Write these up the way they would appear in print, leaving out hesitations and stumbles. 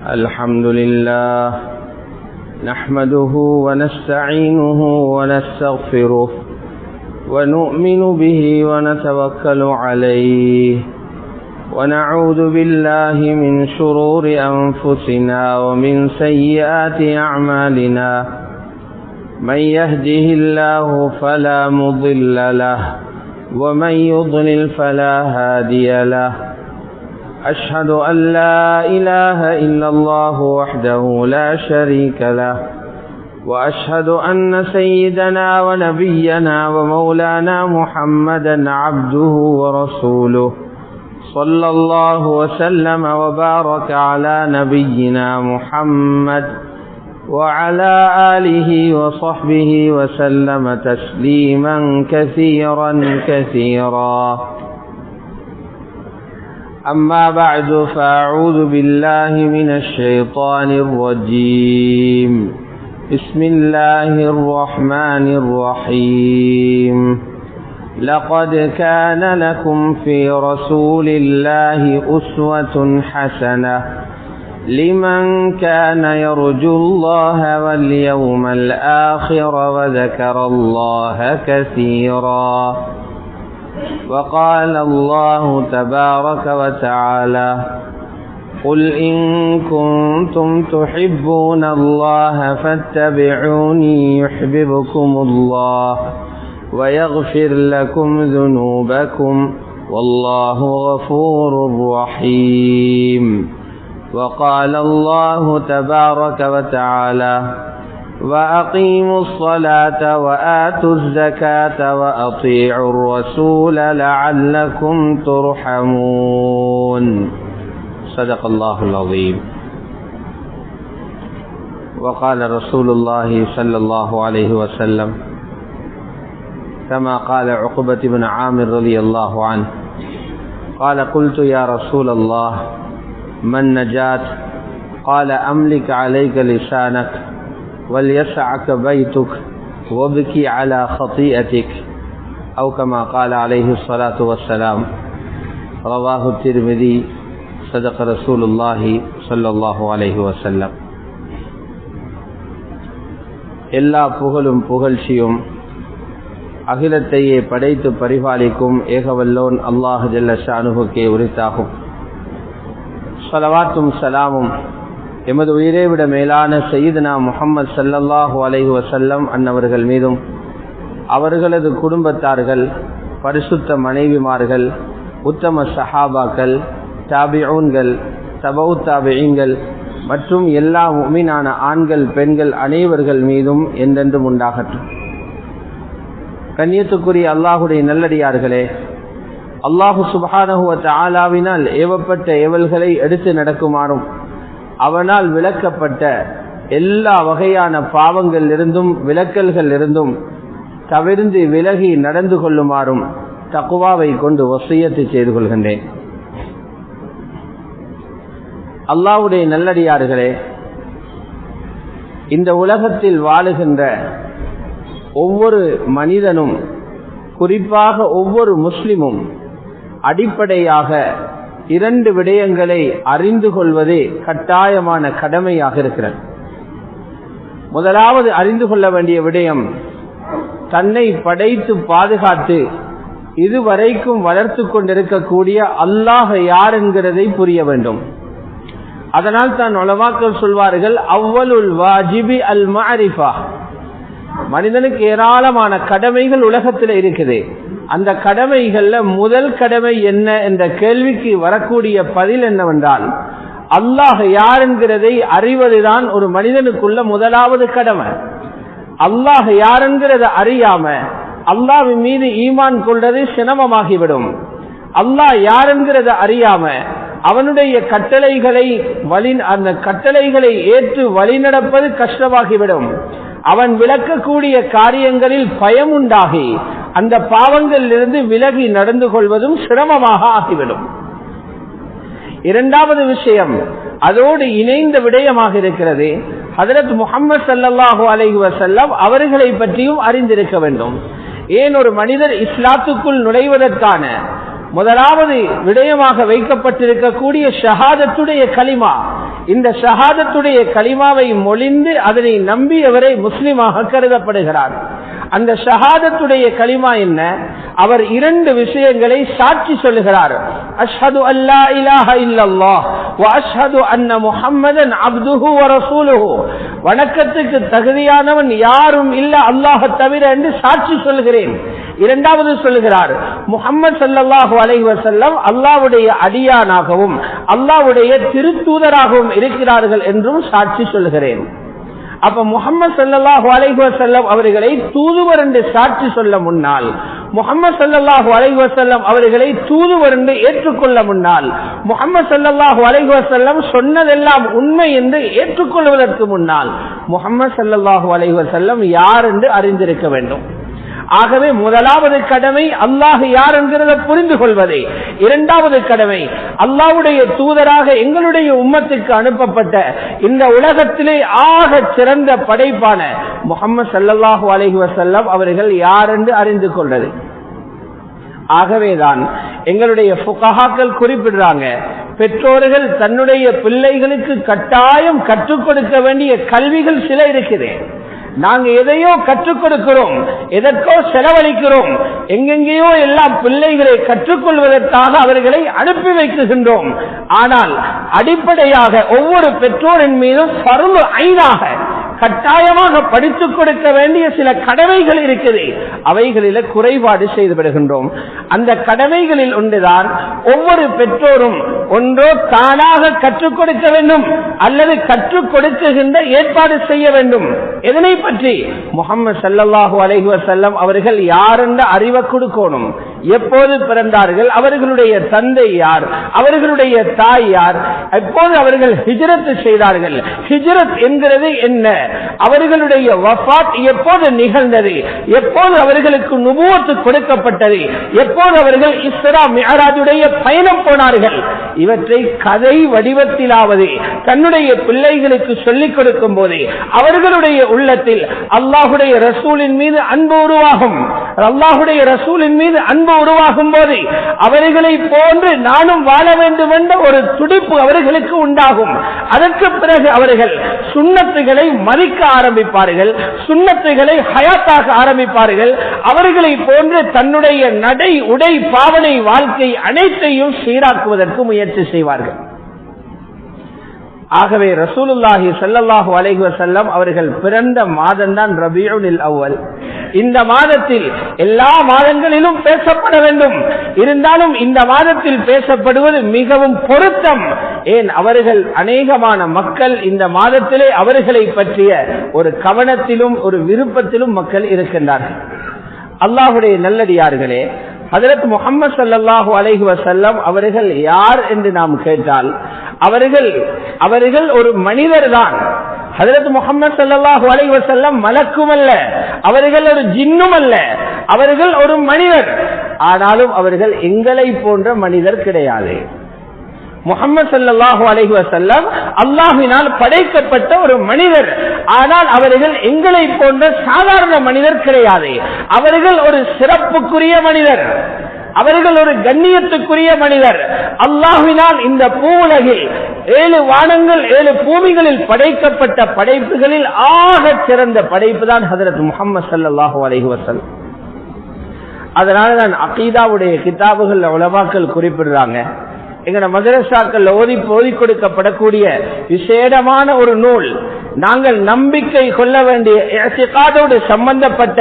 الحمد لله نحمده ونستعينه ونستغفره ونؤمن به ونتوكل عليه ونعوذ بالله من شرور أنفسنا ومن سيئات أعمالنا من يهده الله فلا مضل له ومن يضلل فلا هادي له أشهد أن لا إله إلا الله وحده لا شريك له وأشهد أن سيدنا ونبينا ومولانا محمدا عبده ورسوله صلى الله وسلم وبارك على نبينا محمد وعلى آله وصحبه وسلم تسليما كثيرا أما بعد فأعوذ بالله من الشيطان الرجيم بسم الله الرحمن الرحيم لقد كان لكم في رسول الله أسوة حسنة لمن كان يرجو الله واليوم الآخر وذكر الله كثيرا وقال الله تبارك وتعالى قل إن كنتم تحبون الله فاتبعوني يحببكم الله ويغفر لكم ذنوبكم والله غفور رحيم وقال الله تبارك وتعالى وأقيموا الصلاة وآتوا الزكاة وأطيعوا الرسول لعلكم ترحمون صدق الله العظيم وقال رسول الله صلى الله عليه وسلم كما قال عقبة بن عامر رضي الله عنه قال قلت يا رسول الله ما النجاة قال أملك عليك لسانك وليسعك بيتك وابكي على خطيئتك أو كما قال عليه الصلاة والسلام رواه الترمذي صدق رسول الله صلى الله عليه وسلم எல்லா புகழும் புகழ்ச்சியும் அகிலத்தையே படைத்து பரிபாலிக்கும் ஏகவல்லோன் அல்லாஹ் ஜல்ல ஷானுஹுக்கே உரித்தாகும். ஸலவாத்தும் ஸலாமும் எமது உயிரை விட மேலான சய்யிதுனா முஹம்மது ஸல்லல்லாஹு அலைஹி வஸல்லம் அன்னவர்கள் மீதும் அவர்களது குடும்பத்தார்கள், பரிசுத்த மனைவிமார்கள், உத்தம சஹாபாக்கள், தாபிஊன்கள், தபவு தாபிஈன்கள் மற்றும் எல்லா முஃமினான ஆண்கள் பெண்கள் அனைவர்கள் மீதும் என்றென்றும் உண்டாகட்டும். கண்ணியத்துக்குரிய அல்லாஹுடைய நல்லடியார்களே, அல்லாஹு சுப்ஹானஹு வ தஆலாவினால் ஏவப்பட்ட ஏவல்களை எடுத்து நடக்குமாறும் அவனால் விலக்கப்பட்ட எல்லா வகையான பாவங்கள் இருந்தும் விலக்கல்கள் இருந்தும் தவிர்ந்து விலகி நடந்து கொள்ளுமாறும் தக்வாவை கொண்டு வசியத்து செய்து கொள்கின்றேன். அல்லாஹ்வுடைய நல்லடியார்களே, இந்த உலகத்தில் வாழுகின்ற ஒவ்வொரு மனிதனும், குறிப்பாக ஒவ்வொரு முஸ்லிமும் அடிப்படையாக இரண்டு விடயங்களை அறிந்து கொள்வதே கட்டாயமான கடமையாக இருக்கிறது. முதலாவது அறிந்து கொள்ள வேண்டிய விடயம், தன்னை படைத்து பாதுகாத்து இதுவரைக்கும் வளர்த்து கொண்டிருக்கக்கூடிய அல்லாஹ் யார் என்கிறதை புரிய வேண்டும். அதனால் தான் உலமாக்கள் சொல்வார்கள், அவ்வலுல் வாஜிபி அல் மஅரிஃபா. மனிதனுக்கு ஏராளமான கடமைகள் உலகத்தில் இருக்குது. அந்த கடமைகள்ல முதல் கடமை என்ன என்ற கேள்விக்கு வரக்கூடிய பதில் என்னவென்றால், அல்லாஹ் யார் என்கிறதை அறிவதுதான் ஒரு மனிதனுக்குள்ள முதலாவது கடமை. அல்லாஹ் யார் என்கிறத அறியாம அல்லாஹ்வின் மீது ஈமான் கொள்வது சிரமமாகிவிடும். அல்லாஹ் யார் என்கிறத அறியாம அவனுடைய அந்த கட்டளைகளை ஏற்று வழிநடப்பது கஷ்டமாகிவிடும். அவன் விளக்கக்கூடிய காரியங்களில் பயம் உண்டாகி அந்த பாவங்களில் இருந்து விலகி நடந்து கொள்வதும் சிரமமாக ஆகிவிடும். இரண்டாவது விஷயம் அதோடு இணைந்த விடயமாக இருக்கிறது. ஹஜ்ரத் முஹம்மது ஸல்லல்லாஹு அலைஹி வஸல்லம் அவர்களை பற்றியும் அறிந்திருக்க வேண்டும். ஏன் ஒரு மனிதர் இஸ்லாத்துக்குள் நுழைவதற்கான முதலாவது விடயமாக வைக்கப்பட்டிருக்கக்கூடிய ஷஹாதத்துடைய கலிமா இந்த ஷஹாதத்துடைய கலிமாவை மொழிந்து அதனை நம்பியவரை முஸ்லிமாக கருதப்படுகிறார். அந்த ஷஹாதத்துடைய கலிமா என்ன? அவர் 2 விஷயங்களை சாட்சி சொல்லுகிறார். அஷ்ஹது அல்லா இலாஹ இல்லல்லாஹ் வ அஷ்ஹது அன்ன முஹம்மதன் அப்துஹு வ ரசூலுஹு. வணக்கத்துக்கு தகுதியானவன் யாரும் இல்ல அல்லாஹ் தவிர என்று சாட்சி சொல்கிறேன். இரண்டாவது சொல்லுகிறார், முஹம்மது ஸல்லல்லாஹு அலைஹி வஸல்லம் அல்லாஹ்வுடைய அடியானாகவும் அல்லாஹ்வுடைய திருத்தூதராகவும் இருக்கிறார்கள் என்றும் சாட்சி சொல்கிறேன். அப்ப முஹம்மது ஸல்லல்லாஹு அலைஹி வஸல்லம் அவர்களை தூதுவர் என்று சாட்சி சொல்ல முன்னால், முஹம்மது ஸல்லல்லாஹு அலைஹி வஸல்லம் அவர்களை தூதுவர் என்று ஏற்றுக்கொள்ள முன்னால், முஹம்மது ஸல்லல்லாஹு அலைஹி வஸல்லம் சொன்னதெல்லாம் உண்மை என்று ஏற்றுக்கொள்வதற்கு முன்னால் முஹம்மது ஸல்லல்லாஹு அலைஹி வஸல்லம் யார் என்று அறிந்திருக்க வேண்டும். ஆகவே முதலாவது கடமை அல்லாஹ் யார் என்கிறத புரிந்து கொள்வதே. இரண்டாவது கடமை அல்லாஹ்வுடைய தூதராக எங்களுடைய உம்மத்துக்கு அனுப்பப்பட்ட இந்த உலகத்திலே ஆக சிறந்த படைப்பான முஹம்மது ஸல்லல்லாஹு அலைஹி வஸல்லம் அவர்கள் யார் என்று அறிந்து கொள்வது. ஆகவேதான் எங்களுடைய ஃபுகஹாக்கள் குறிப்பிடுறாங்க, பெற்றோர்கள் தன்னுடைய பிள்ளைகளுக்கு கட்டாயம் கற்றுக் கொடுக்க வேண்டிய கல்விகள் சில இருக்குது. நாங்க எதையோ கற்றுக் கொடுக்கிறோம், எதற்கோ செலவழிக்கிறோம், எங்கெங்கேயோ எல்லாம் பிள்ளைகளை கற்றுக்கொள்வதற்காக அவர்களை அனுப்பி வைக்கின்றோம். ஆனால் அடிப்படையாக ஒவ்வொரு பெற்றோரின் மீதும் ஃபர்து ஐனாக கட்டாயமாக படித்துக் கொடுக்க வேண்டிய சில கடமைகள் இருக்குது. அவைகளில குறைபாடு செய்து விடுகின்றோம். அந்த கடமைகளில் ஒன்றுதான் ஒவ்வொரு பெற்றோரும் ஒன்றோ தானாக கற்றுக் கொடுக்க வேண்டும் அல்லது கற்றுக் கொடுக்கின்ற ஏற்பாடு செய்ய வேண்டும். எதனை பற்றி? முஹம்மது ஸல்லல்லாஹு அலைஹி வஸல்லம் அவர்கள் யார் என்ற அறிவை கொடுக்கணும். எப்போது பிறந்தார்கள், அவர்களுடைய தந்தை யார், அவர்களுடைய தாய் யார், எப்போது அவர்கள் ஹிஜ்ரத் செய்தார்கள், ஹிஜ்ரத் என்கிறது என்ன, அவர்களுடைய வஃபாத் எப்போது நிகழ்ந்தது, எப்போது அவர்களுக்கு நுபுவத் கொடுக்கப்பட்டது, எப்போது அவர்கள் இஸ்ரா மிஅராஜுடைய பயணம் போனார்கள், இவற்றை கதை வடிவத்திலாவது தன்னுடைய பிள்ளைகளுக்கு சொல்லிக் கொடுக்கும் போது அவர்களுடைய உள்ளத்தில் அல்லாஹுடைய ரசூலின் மீது அன்பு உருவாகும். அல்லாஹுடைய ரசூலின் மீது அன்பு உருவாகும் போது அவர்களை போன்று நானும் வாழ வேண்டும் என்ற ஒரு துடிப்பு அவர்களுக்கு உண்டாகும். அதற்கு பிறகு அவர்கள் சுன்னத்துகளை மதிக்க ஆரம்பிப்பார்கள், சுன்னத்துகளை ஹயாத்தாக ஆரம்பிப்பார்கள். அவர்களை போன்று தன்னுடைய நடை, உடை, பாவனை, வாழ்க்கை அனைத்தையும் சீராக்குவதற்கு முயற்சி செய்வார்கள். ஆகவே ரசூலுல்லாஹி ஸல்லல்லாஹு அலைஹி வஸல்லம் அவர்கள் பிறந்த மாதம் தான் ரபீஉல் அவ்வல். இந்த மாதத்தில் எல்லா மாதங்களிலும் பேசப்பட வேண்டும். இருந்தாலும் இந்த மாதத்தில் பேசப்படுவது மிகவும் பொருத்தம். ஏன், அவர்கள் அநேகமான மக்கள் இந்த மாதத்திலே அவர்களை பற்றிய ஒரு கவனத்திலும் ஒரு விருப்பத்திலும் மக்கள் இருக்கின்றார்கள். அல்லாஹ்வுடைய நல்லடியார்களே, ஹஜ்ரத் முஹம்மது ஸல்லல்லாஹு அலைஹி வஸல்லம் அவர்கள் யார் என்று நாம் கேட்டால் அவர்கள் ஒரு மனிதர் தான். ஹஜ்ரத் முஹம்மது ஸல்லல்லாஹு அலைஹி வஸல்லம் மலக்கும் அல்ல, அவர்கள் ஒரு ஜின்னும் அல்ல, அவர்கள் ஒரு மனிதர். ஆனாலும் அவர்கள் எங்களை போன்ற மனிதர் கிடையாது. முஹம்மது ஸல்லல்லாஹு அலைஹி வஸல்லம் அல்லாஹ்வினால் படைக்கப்பட்ட ஒரு மனிதர். ஆனால் அவர்கள் எங்களை போன்ற சாதாரண மனிதர் கிடையாது. அவர்கள் ஒரு சிறப்புக்குரிய மனிதர், அவர்கள் ஒரு கண்ணியத்துக்குரிய மனிதர். அல்லாஹ்வினால் இந்த பூவுலகில் 7 வானங்கள் 7 பூமிகளில் படைக்கப்பட்ட படைப்புகளில் ஆக சிறந்த படைப்பு தான் ஹஜ்ரத் முஹம்மது ஸல்லல்லாஹு அலைஹி வஸல்லம். அதனால தான் அகீதாவுடைய கிதாபுகள் உலமாக்கள் குறிப்பிடுறாங்க, எங்கட மதரசாக்கள் ஓதி கொடுக்கப்படக்கூடிய விசேடமான ஒரு நூல், நாங்கள் நம்பிக்கை கொள்ள வேண்டிய இஅ்திகாதோடு சம்பந்தப்பட்ட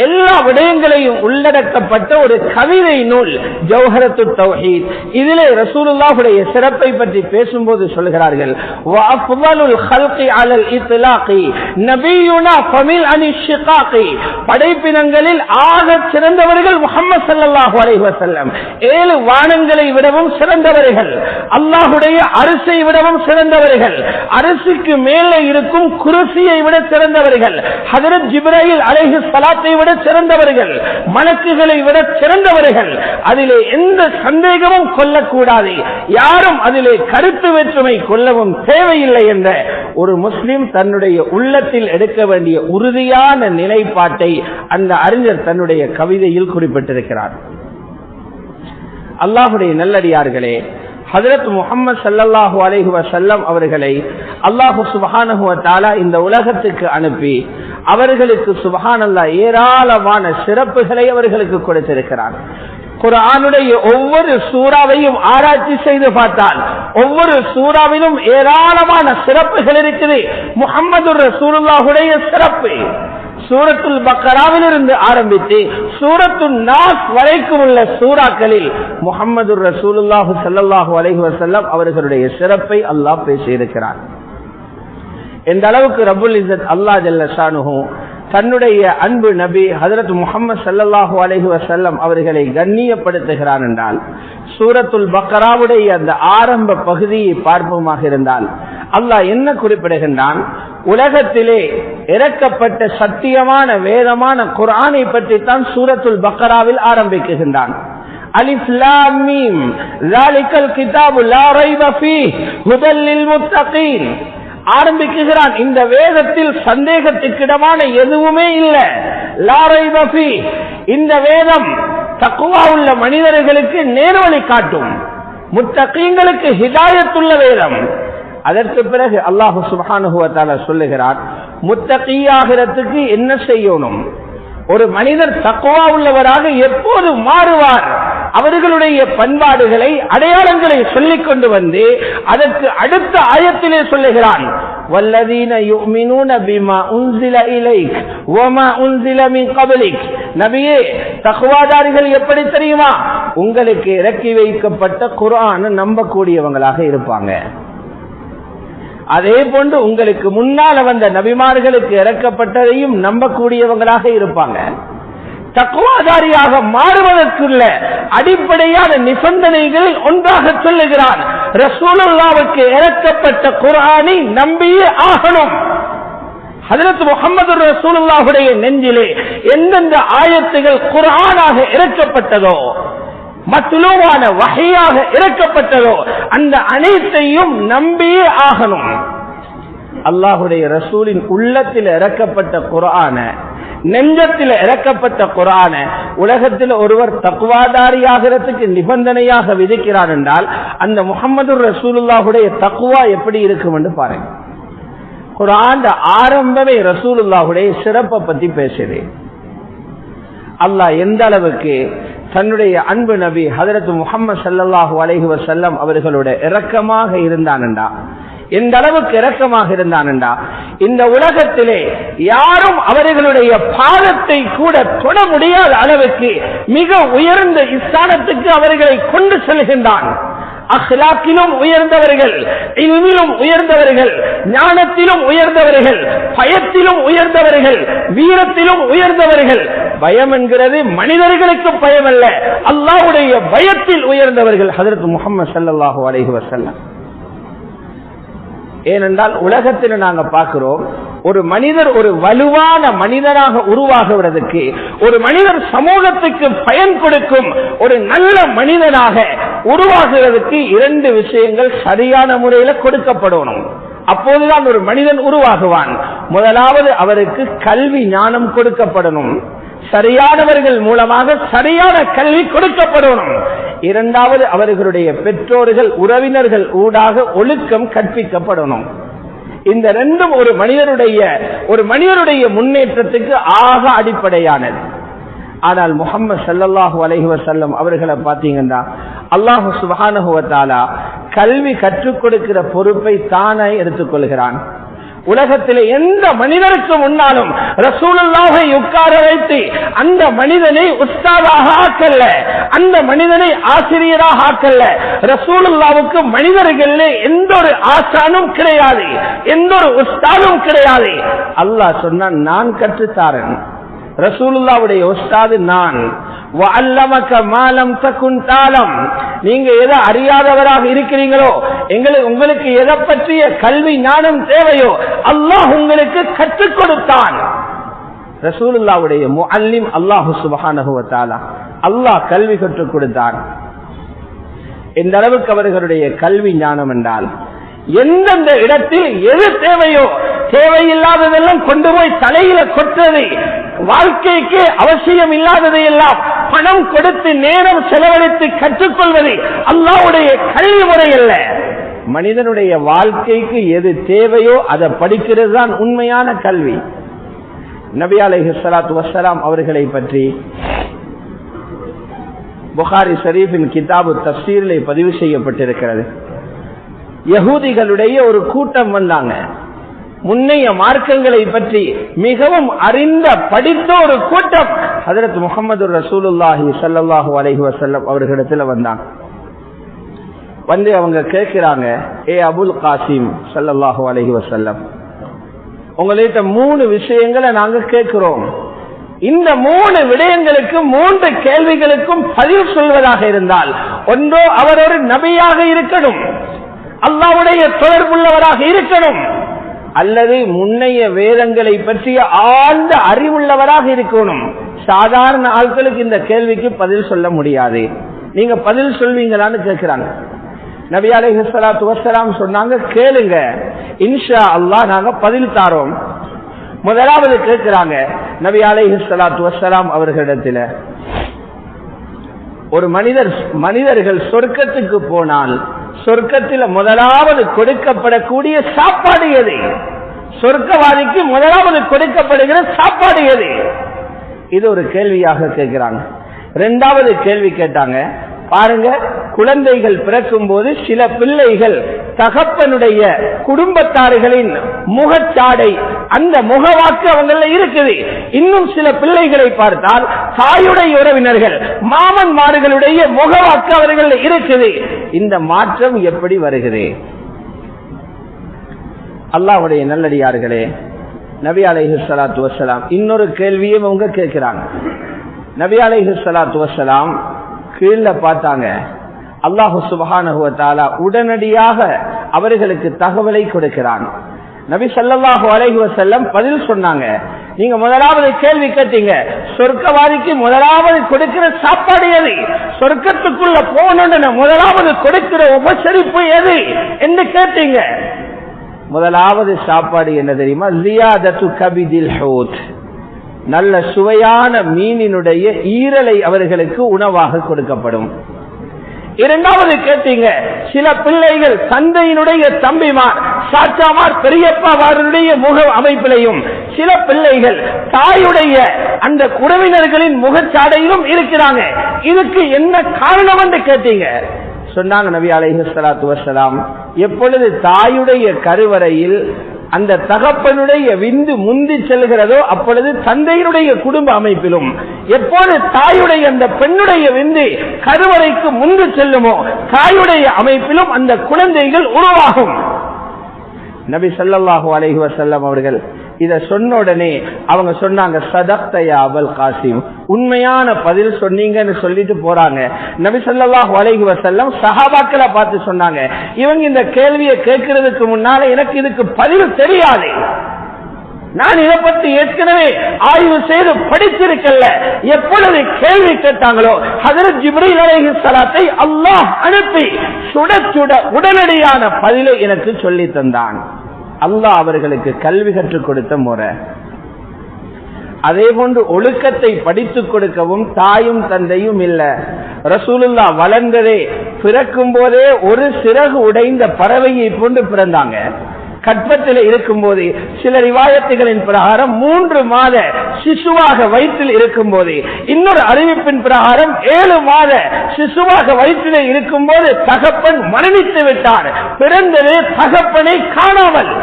எல்லா விடயங்களையும் உள்ளடக்கப்பட்ட ஒரு கவிதை நூல் ஜௌஹரத்துத் தௌஹீத். இதிலே ரசூலுல்லாஹுடைய சிறப்பை பற்றி பேசும்போது சொல்கிறார்கள், வ அஃதலுல் ஹல்கி அலல் இத்லாகி நபியுனா ஃபமில் அனிஷ் ஷிகாகி. படைப்பினங்களில் ஆக சிறந்தவர்கள் முஹம்மது ஸல்லல்லாஹு அலைஹி வஸல்லம். 7 வானங்களை விடவும் சிறந்தவர்கள், அல்லாஹுடைய அரிசை விடவும் சிறந்தவர்கள், அரிசிக்கு மேலே இருக்கும் குர்சியை விட சிறந்தவர்கள், ஹஜ்ரத் ஜிப்ரீல் அலைஹிஸ்ஸலாத்தை விட சிறந்தவர்கள், மலக்குகளை விட சிறந்தவர்கள். அதிலே எந்த சந்தேகமும் கொள்ளக்கூடாது, யாரும் அதிலே கருத்து வேற்றுமை கொள்ளவும் தேவையில்லை என்ற ஒரு முஸ்லிம் தன்னுடைய உள்ளத்தில் எடுக்க வேண்டிய உறுதியான நிலைப்பாட்டை அந்த அறிஞர் தன்னுடைய கவிதையில் குறிப்பிட்டிருக்கிறார். அல்லாஹுடைய நல்லடியார்களே, ஹஜ்ரத் முஹம்மது ஸல்லல்லாஹு அலைஹி வஸல்லம் அவர்களை அல்லாஹ் சுப்ஹானஹு வ தஆலா இந்த உலகத்துக்கு அனுப்பி அவர்களுக்கு சுப்ஹானல்லாஹ் ஏராளமான சிறப்புகளை அவர்களுக்கு கொடுத்திருக்கிறார். குர்ஆனுடைய ஒவ்வொரு சூறாவையும் ஆராய்ச்சி செய்து பார்த்தால் ஒவ்வொரு சூறாவிலும் ஏராளமான சிறப்புகள் இருக்குது. முஹம்மது ரசூலுல்லாஹுடைய சிறப்பு சூரத்துல் பக்கராவில் இருந்து ஆரம்பித்து சூரத்துன் நாஸ் வரைக்கும் உள்ள சூறாக்களில் முஹம்மது ரசூலுல்லாஹி ஸல்லல்லாஹு அலைஹி வஸல்லம் அவர்களுடைய சிறப்பை அல்லாஹ் பேசியிருக்கிறார். இந்த அளவுக்கு ரப்புல் இஸ்ஸத் அல்லாஹ் ஜல்ல ஷானுஹு தன்னுடைய அன்பு நபி ஹஜ்ரத் முஹம்மது ஸல்லல்லாஹு அலைஹி வஸல்லம் அவர்களை கண்ணியப்படுத்துகிறான் என்றால் சூரத்துல் பக்கராவுடைய அந்த ஆரம்ப பகுதியை பார்ப்போமாக இருந்தால் அல்லாஹ் என்ன குறிப்பிடுகின்றான்? உலகத்திலே இறக்கப்பட்ட சத்தியமான வேதமான குர்ஆனை பற்றி தான் சூரத்துல் பக்கராவில் ஆரம்பிக்கின்றான். அலிஃப் லாம் மீம் ஸாலிகல் கிதாபு லா ரைப ஃபீஹி ஹுதல் லில் முத்தகீன் ஆரம்பிக்கிறான். இந்த வேதத்தில் சந்தேகத்துக்கிடமான எதுவுமே இல்லை. லா ரைப ஃபீஹி இந்த வேதம் தக்வா உள்ள மனிதர்களுக்கு நேர்வழி காட்டும், முத்தகீன்களுக்கு ஹிதாயத்துள்ள வேதம். அதற்கு பிறகு அல்லாஹ் சுப்ஹானஹு வ தஆலா சொல்லுகிறார், முத்தகீயாகிறதுக்கு என்ன செய்யணும்? ஒரு மனிதர் தக்வா உள்ளவராக எப்போது மாறுவார்? அவர்களுடைய பண்பாடுகளை அடையாளங்களை சொல்லிக் கொண்டு வந்து அதற்கு அடுத்த ஆயத்திலே சொல்லுகிறான், வல்லதீன யுமினூன பிமா உன்ஸில இலைக் வமா உன்ஸில மின் கப்லிக். நபியே, தக்வாதாரிகள் எப்படி தெரியுமா? உங்களுக்கு இறக்கி வைக்கப்பட்ட குர்ஆனை நம்பக்கூடியவங்களாக இருப்பாங்க. அதே போன்று உங்களுக்கு முன்னால் வந்த நபிமார்களுக்கு இறக்கப்பட்டதையும் நம்பக்கூடியவங்களாக இருப்பாங்க. தக்வாதாரியாக மாறுவதற்குள்ள அடிப்படையான நிபந்தனைகளில் ஒன்றாக சொல்லுகிறான், ரசூலுல்லாஹ்வுக்கு இறக்கப்பட்ட குர்ஆனை நம்பியே ஆகணும். ஹஜ்ரத் முஹம்மது ரசூலுல்லாஹுடைய நெஞ்சிலே எந்தெந்த ஆயத்துகள் குர்ஆனாக இறக்கப்பட்டதோ, மத்லூவான வஹீயாக இறக்கப்பட்டதோ, அந்த அனைத்தையும் நம்பியே ஆகணும். அல்லாஹுடைய ரசூலின் உள்ளத்தில் இறக்கப்பட்ட குர்ஆன, நெஞ்சத்தில் இறக்கப்பட்ட குர்ஆன உலகத்தில் ஒருவர் தக்வாதாரியாகிறதுக்கு நிபந்தனையாக விதிக்கிறார் என்றால் அந்த முஹம்மது ரசூலுல்லாஹுடைய தக்வா எப்படி இருக்கும் என்று பாருங்க. குர்ஆன் ஆரம்பமே ரசூலுல்லாஹுடைய சிறப்பை பத்தி பேசுது. அல்லாஹ் எந்த அளவுக்கு தன்னுடைய அன்பு நபி ஹஜ்ரத் முஹம்மது ஸல்லல்லாஹு அலைஹி வஸல்லம் அவர்களோட இரக்கமாக இருந்தானண்டா, எந்த அளவுக்கு இரக்கமாக இருந்தானண்டா, இந்த உலகத்திலே யாரும் அவர்களுடைய பாதத்தை கூட தொட முடியாத அளவுக்கு மிக உயர்ந்த ஸ்தானத்துக்கு அவர்களை கொண்டு செல்கின்றான். அக்லாக்கிலும் உயர்ந்தவர்கள், இல்மிலும் உயர்ந்தவர்கள், ஞானத்திலும் உயர்ந்தவர்கள், பயத்திலும் உயர்ந்தவர்கள், வீரத்திலும் உயர்ந்தவர்கள். பயம் என்கிறது மனிதர்களுக்கு பயம் அல்ல, அல்லாஹ்வுடைய பயத்தில் உயர்ந்தவர்கள் ஹஜ்ரத் முஹம்மது ஸல்லல்லாஹு அலைஹி வஸல்லம். ஏனென்றால் உலகத்தில் நாங்க பார்க்கிறோம், ஒரு மனிதர் ஒரு வலுவான மனிதனாக உருவாகுவதற்கு, ஒரு மனிதர் சமூகத்துக்கு பயன் கொடுக்கும் ஒரு நல்ல மனிதனாக உருவாகுவதற்கு இரண்டு விஷயங்கள் சரியான முறையில் கொடுக்கப்படணும். அப்போதுதான் ஒரு மனிதன் உருவாகுவான். முதலாவது அவருக்கு கல்வி ஞானம் கொடுக்கப்படணும், சரியானவர்கள் மூலமாக சரியான கல்வி கொடுக்கப்படணும். இரண்டாவது அவர்களுடைய பெற்றோர்கள் உறவினர்கள் ஊடாக ஒழுக்கம் கற்பிக்கப்படணும். இந்த ரெண்டும் ஒரு மனிதனுடைய முன்னேற்றத்துக்கு ஆக அடிப்படையானது. ஆனால் முஹம்மது ஸல்லல்லாஹு அலைஹி வஸல்லம் அவர்களை பார்த்தீங்கன்னா அல்லாஹ் சுப்ஹானஹு வ தஆலா கல்வி கற்றுக் கொடுக்கிற பொறுப்பை தானே எடுத்துக்கொள்கிறான். உலகத்தில் எந்த மனிதருக்கு முன்னாலும் ரசூலுல்லாஹை உட்கார வைத்து அந்த மனிதனை உஸ்தாதாக ஆக்கல்ல, அந்த மனிதனை ஆசிரியராக ஆக்கல்ல. ரசூலுல்லாஹ்வுக்கு மனிதர்களே எந்த ஒரு ஆசானும் கிடையாது, எந்த ஒரு உஸ்தாதும் கிடையாது. அல்லாஹ் சொன்னான், நான் கற்றுத்தாரன். ரசூலுல்லாஹ்வுடைய உஸ்தாது நான். வஅல்லமக மா லம் தகுன் தஅலம். நீங்க எதை அறியாதவராக இருக்கிறீங்களோ, உங்களுக்கு எதை பற்றிய கல்வி ஞானம் தேவையோ அல்லாஹ் உங்களுக்கு கற்றுக் கொடுத்தான். ரசூலுல்லாஹ்வுடைய முஅல்லிம் அல்லாஹ் சுப்ஹானஹு வ தஆலா. அல்லாஹ் கல்வி கற்றுக் கொடுத்தான். இந்த அளவுக்கு அவர்களுடைய கல்வி ஞானம் என்றால் எந்தெந்த இடத்தில் எது தேவையோ, தேவையில்லாததெல்லாம் கொண்டு போய் தலையில கொட்டது, வாழ்க்கைக்கு அவசியம் இல்லாததையெல்லாம் பணம் கொடுத்து நேரம் செலவழித்து கற்றுக்கொள்வது அல்லாஹ்வுடைய கல்வி முறை அல்ல. மனிதனுடைய வாழ்க்கைக்கு எது தேவையோ அதை படிக்கிறது தான் உண்மையான கல்வி. நபி அலைஹிஸ்ஸலாத்து வஸ்ஸலாம் அவர்களை பற்றி புகாரி ஷரீஃபின் கிதாபு தஃப்சீரிலே பதிவு செய்யப்பட்டிருக்கிறது. யஹூதிகளுடைய ஒரு கூட்டம் வந்தாங்க. முன்னைய மார்க்கங்களை பற்றி மிகவும் அறிந்த படித்த ஒரு கூட்டம் ஹஜ்ரத் முஹம்மது ரசூலுல்லாஹி ஸல்லல்லாஹு அலைஹி வஸல்லம் அவர்களிடத்தில் வந்தாங்க. வந்து அவங்க கேட்கிறாங்க, ஏ அபுல் காசிம் ஸல்லல்லாஹு அலைஹி வஸல்லம், உங்கள்கிட்ட 3 விஷயங்களை நாங்க கேட்கிறோம். இந்த 3 விடயங்களுக்கு 3 கேள்விகளுக்கும் பதில் சொல்வதாக இருந்தால், ஒன்றோ அவர் ஒரு நபியாக இருக்கணும், அல்லாஹ்வுடைய தொடர்புள்ளவராக இருக்கணும், அல்லது முன்னைய வேதங்களை பற்றிய ஆழ்ந்த அறிவுள்ளவராக இருக்கணும். சாதாரண ஆட்களுக்கு இந்த கேள்விக்கு பதில் சொல்ல முடியாது. நீங்க பதில் சொல்வீங்களான்னு கேட்கிறாங்க. நபி அலைஹிஸ்ஸலாத்து வஸ்ஸலாம் சொன்னாங்க, கேளுங்க, இன்ஷா அல்லாஹ் நாங்க பதில் தாரோம். முதலாவது கேட்கிறாங்க நபி அலைஹிஸ்ஸலாத்து வஸ்ஸலாம் அவர்களிடத்தில், ஒரு மனிதர்கள் சொர்க்கத்துக்கு போனால் சொர்க்கத்தில் முதலாவது கொடுக்கப்படக்கூடிய சாப்பாடு எது? சொர்க்கவாதிக்கு முதலாவது கொடுக்கப்படுகிற சாப்பாடு எது? இது ஒரு கேள்வியாக கேட்கிறாங்க. 2வது கேள்வி கேட்டாங்க, பாருங்க, குழந்தைகள் பிறக்கும் போது சில பிள்ளைகள் தகப்பனுடைய குடும்பத்தார்களின் முகச்சாடை, அந்த முகவாக்கு அவங்கள இருக்குது. இன்னும் சில பிள்ளைகளை பார்த்தால் தாயுடைய உறவினர்கள் மாமன்மார்களுடைய முகவாக்கு அவர்கள் இருக்குது. இந்த மாற்றம் எப்படி வருகிறது? அல்லாஹ்வுடைய நல்லடியார்களே, நபி அலைஹிஸ்ஸலாத்து வஸ்ஸலாம் இன்னொரு கேள்வியும் அவங்க கேட்கிறாங்க. நபி அலைஹிஸ்ஸலாத்து வஸ்ஸலாம் கீழே பார்த்தாங்க. அல்லாஹ் சுப்ஹானஹு வ தஆலா உடனடியாக அவர்களுக்கு தகவலை கொடுக்கிறான். நபி ஸல்லல்லாஹு அலைஹி வஸல்லம் பதில் சொன்னாங்க. நீங்க முதலாவது கேள்வி கேட்டீங்க, சொர்க்கவாதிக்கு முதலாவது கொடுக்கிற சாப்பாடு எது? சொர்க்கத்துக்குள்ள போனோன்னு முதலாவது கொடுக்கிற உபசரிப்பு எது என்று கேட்டீங்க. முதலாவது சாப்பாடு என்ன தெரியுமா? ஜியாதத்து கபிதில் ஹூத், நல்ல சுவையான மீனினுடைய ஈரலை அவர்களுக்கு உணவாக கொடுக்கப்படும். 2வது கேட்டீங்க, சில பிள்ளைகள் தந்தையினுடைய தம்பிமார், சாச்சாமார், பெரியப்பாவாருடைய முக அமைப்பிலையும், சில பிள்ளைகள் தாயுடைய அந்த உறவினர்களின் முகச்சாடையிலும் இருக்கிறாங்க. இதுக்கு என்ன காரணம் என்று கேட்டீங்க. சொன்னாங்க நபி அலைஹிஸ்ஸலாத்து வஸ்ஸலாம், எப்பொழுது தாயுடைய கருவறையில் அந்த தகப்பனுடைய விந்து முந்தி செல்கிறதோ அப்பொழுது தந்தையினுடைய குடும்ப அமைப்பிலும், எப்போது தாயுடைய அந்த பெண்ணுடைய விந்து கருவறைக்கு முந்து செல்லுமோ தாயுடைய அமைப்பிலும் அந்த குழந்தைகள் உருவாகும். நபி ஸல்லல்லாஹு அலைஹி வஸல்லம் அவர்கள் இத சொன்ன உடனே அவங்க சொன்னாங்க, சதக்த யா அபுல் காசிம், உண்மையான பதில் சொன்னீங்கன்னு சொல்லிட்டு போறாங்க. நபி ஸல்லல்லாஹு அலைஹி வஸல்லம் சஹாபாக்களை பார்த்து சொன்னாங்க, இவங்க இந்த கேள்வியை கேட்கறதுக்கு முன்னால எனக்கு இதுக்கு பதில் தெரியாது, நான் இதை பற்றி ஏற்கனவே ஆய்வு செய்து படிச்சிருக்கல. எப்பொழுது கேள்வி கேட்டாங்களோ ஹஜ்ரத் ஜிப்ரீல் அலைஹிஸ்ஸலாத்தை அல்லாஹ் அனுப்பி சுட சுட உடனடியான பதிலை எனக்கு சொல்லி தந்தான். அல்லாஹ் அவர்களுக்கு கல்வி கற்றுக் கொடுத்த முறை. அதே போன்று ஒழுக்கத்தை படித்துக் கொடுக்கவும் தாயும் தந்தையும் இல்ல. ரசூலுல்லாஹ் வளர்ந்ததே பிறக்கும் போதே ஒரு சிறகு உடைந்த பறவையை போன்று பிறந்தாங்க. கற்பத்தில் இருக்கும் போது சில ரிவாயத்துகளின் பிரகாரம் 3 மாத சிசுவாக வயிற்றில் இருக்கும் போது, இன்னொரு அறிவிப்பின் பிரகாரம் 7 மாத சிசுவாக வயிற்றில் இருக்கும் போது தகப்பன் மரணித்து விட்டார். பிறந்தது தகப்பனை காணாமல்.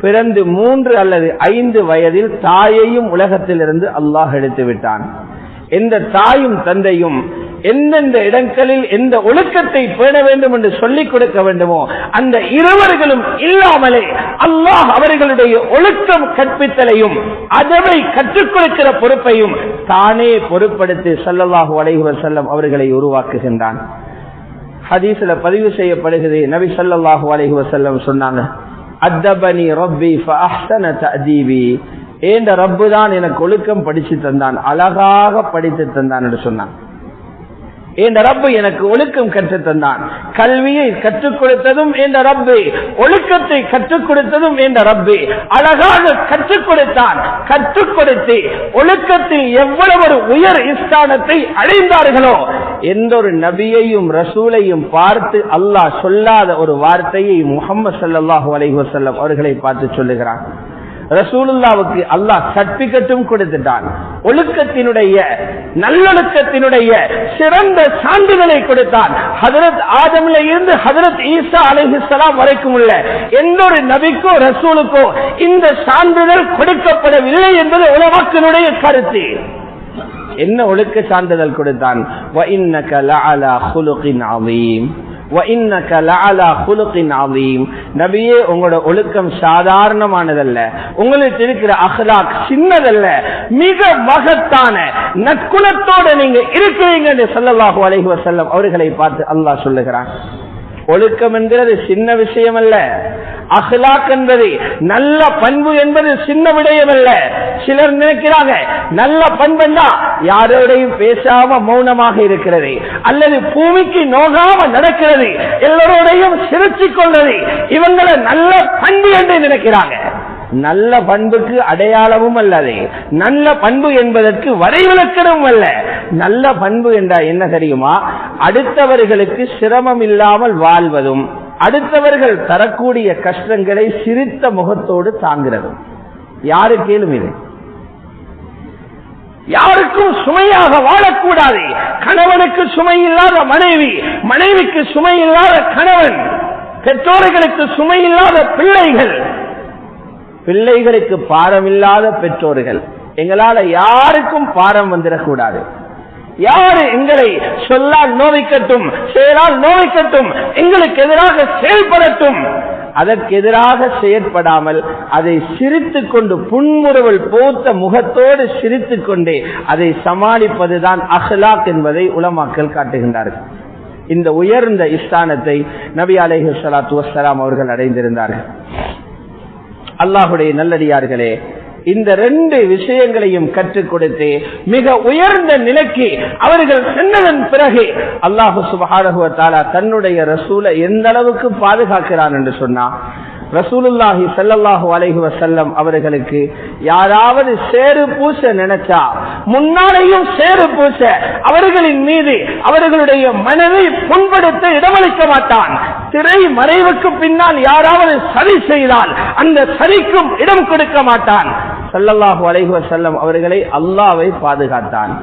பிறந்து 3 அல்லது 5 வயதில் தாயையும் உலகத்திலிருந்து அல்லாஹ் எடுத்து விட்டான். எந்த தாயும் தந்தையும் எந்தெந்த இடங்களில் எந்த ஒழுக்கத்தை பேண வேண்டும் என்று சொல்லிக் கொடுக்க வேண்டுமோ அந்த இருவர்களும் இல்லாமலே அல்லாஹ் அவர்களுடைய ஒழுக்கம் கற்பித்தலையும் அதவை கற்றுக் கொடுக்கிற பொறுப்பையும் தானே பொறுப்படுத்தி ஸல்லல்லாஹு அலைஹி வஸல்லம் அவர்களை உருவாக்குகின்றான். ஹதீஸ்ல பதிவு செய்யப்படுகிறது, நபி ஸல்லல்லாஹு அலைஹி வஸல்லம் சொன்னாங்க, அத்தபனி ரப்பி ஃபஅஹ்ஸன தஅதீபி, ஏண்ட ரப்பு தான் எனக்கு ஒழுக்கம் படிச்சு தந்தான், அழகாக படித்து தந்தான் என்று சொன்னான். என்ற ரப்பு எனக்கு ஒழுக்கம் கற்றுத் தந்தான். கல்வியை கற்றுக் கொடுத்ததும் என்ற ரப்பு, ஒழுக்கத்தை கற்றுக் கொடுத்ததும் என்ற ரப்பு அழகாக கற்றுக் கொடுத்தான். கற்றுக் கொடுத்து ஒழுக்கத்தில் எவ்வளவு ஒரு உயர் ஸ்தானத்தை அடைந்தார்களோ, எந்த ஒரு நபியையும் ரசூலையும் பார்த்து அல்லாஹ் சொல்லாத ஒரு வார்த்தையை முஹம்மது ஸல்லல்லாஹு அலைஹி வஸல்லம் அவர்களை பார்த்து சொல்லுகிறான். ரசூலுல்லாவுக்கு அல்லாஹ் சர்டிபிகேட்டும் கொடுத்துட்டான். ஒழுக்கத்தினுடைய நல்லொழுக்கத்தினுடைய சிறந்த சான்றிதழை கொடுத்தான். ஹஜ்ரத் ஆதம்ல இருந்து ஹஜ்ரத் ஈசா அலைஹிஸ்ஸலாம் வரைக்கும் உள்ள எந்த ஒரு நபிக்கோ ரசூலுக்கோ இந்த சான்றிதழ் கொடுக்கப்படவில்லை என்பது உலமாக்களுடைய கருத்து. என்ன ஒழுக்க சான்றிதழ் கொடுத்தான்? வ இன்னக லஅலா குலுகின் அதீம், நபியே உங்களோட ஒழுக்கம் சாதாரணமானதல்ல, உங்களுக்கு இருக்கிற அஹ்லாக் சின்னதல்ல, மிக மகத்தான நற்குணத்தோடு நீங்க இருக்கிறீங்க என்று ஸல்லல்லாஹு அலைஹி வஸல்லம் அவர்களை பார்த்து அல்லாஹ் சொல்லுகிறான். ஒழுக்கம் என்கிறது சின்ன விஷயம் அல்ல. அஹ்லாக் என்பது நல்ல பண்பு என்பது சின்ன விடயம் அல்ல. சிலர் நினைக்கிறாங்க நல்ல பண்புன்னா யாரோடையும் பேசாம மௌனமாக இருக்கிறது, அல்லது பூமிக்கு நோகாம நடக்கிறது, எல்லோரோடையும் சிரிச்சுக் கொள்வது, இவங்களை நல்ல பண்பு என்று நினைக்கிறாங்க. நல்ல பண்புக்கு அடையாளமும் அல்லது, நல்ல பண்பு என்பதற்கு வரைவிலக்கணமும் அல்ல. நல்ல பண்பு என்றால் என்ன தெரியுமா? அடுத்தவர்களுக்கு சிரமம் இல்லாமல் வாழ்வதும், அடுத்தவர்கள் தரக்கூடிய கஷ்டங்களை சிரித்த முகத்தோடு தாங்கிறதும். யாரு கேளும் இது? யாருக்கும் சுமையாக வாழக்கூடாது. கணவனுக்கு சுமை இல்லாத மனைவி, மனைவிக்கு சுமை இல்லாத கணவன், பெற்றோர்களுக்கு சுமை இல்லாத பிள்ளைகள், பிள்ளைகளுக்கு பாரம் இல்லாத பெற்றோர்கள். எங்களால யாருக்கும் பாரம் வந்துடக்கூடாது. யாரு எங்களை சொல்லால் நோவிக்கட்டும், செயலால் நோவிக்கட்டும், எங்களுக்கு எதிராக செயல்படட்டும், அதற்கு எதிராக செயற்படாமல் அதை சிரித்துக் கொண்டு புன்முறுவல் போத்த முகத்தோடு சிரித்துக் கொண்டே அதை சமாளிப்பதுதான் அஹ்லாக் என்பதை உலமாக்கள் காட்டுகின்றார்கள். இந்த உயர்ந்த ஸ்தானத்தை நபி அலைஹிஸ்ஸலாத்து வஸ்ஸலாம் அவர்கள் அடைந்திருந்தார்கள். அல்லாஹுடைய நல்லடியார்களே, இந்த ரெண்டு விஷயங்களையும் கற்றுக் கொடுத்து மிக உயர்ந்த நிலைக்கு அவர்கள் சென்றதன் பிறகு அல்லாஹ் சுப்ஹானஹு வ தஆலா தன்னுடைய ரசூலை எந்த அளவுக்கு பாதுகாக்கிறான் என்று சொன்னா, ரசூலுல்லாஹி ஸல்லல்லாஹு அலைஹி வஸல்லம் அவர்களுக்கு யாராவது சேறு பூச நினைச்சா, முன்னாலேயும் சேறு பூச அவர்களின் மீது அவர்களுடைய மனதை புண்படுத்த இடமளிக்க மாட்டான். திரை மறைவுக்கு பின்னால் யாராவது சரி செய்தால் அந்த சரிக்கும் இடம் கொடுக்க மாட்டான். ஸல்லல்லாஹு அலைஹி வஸல்லம் அவர்களை அல்லாஹ்வை பாதுகாத்தான்.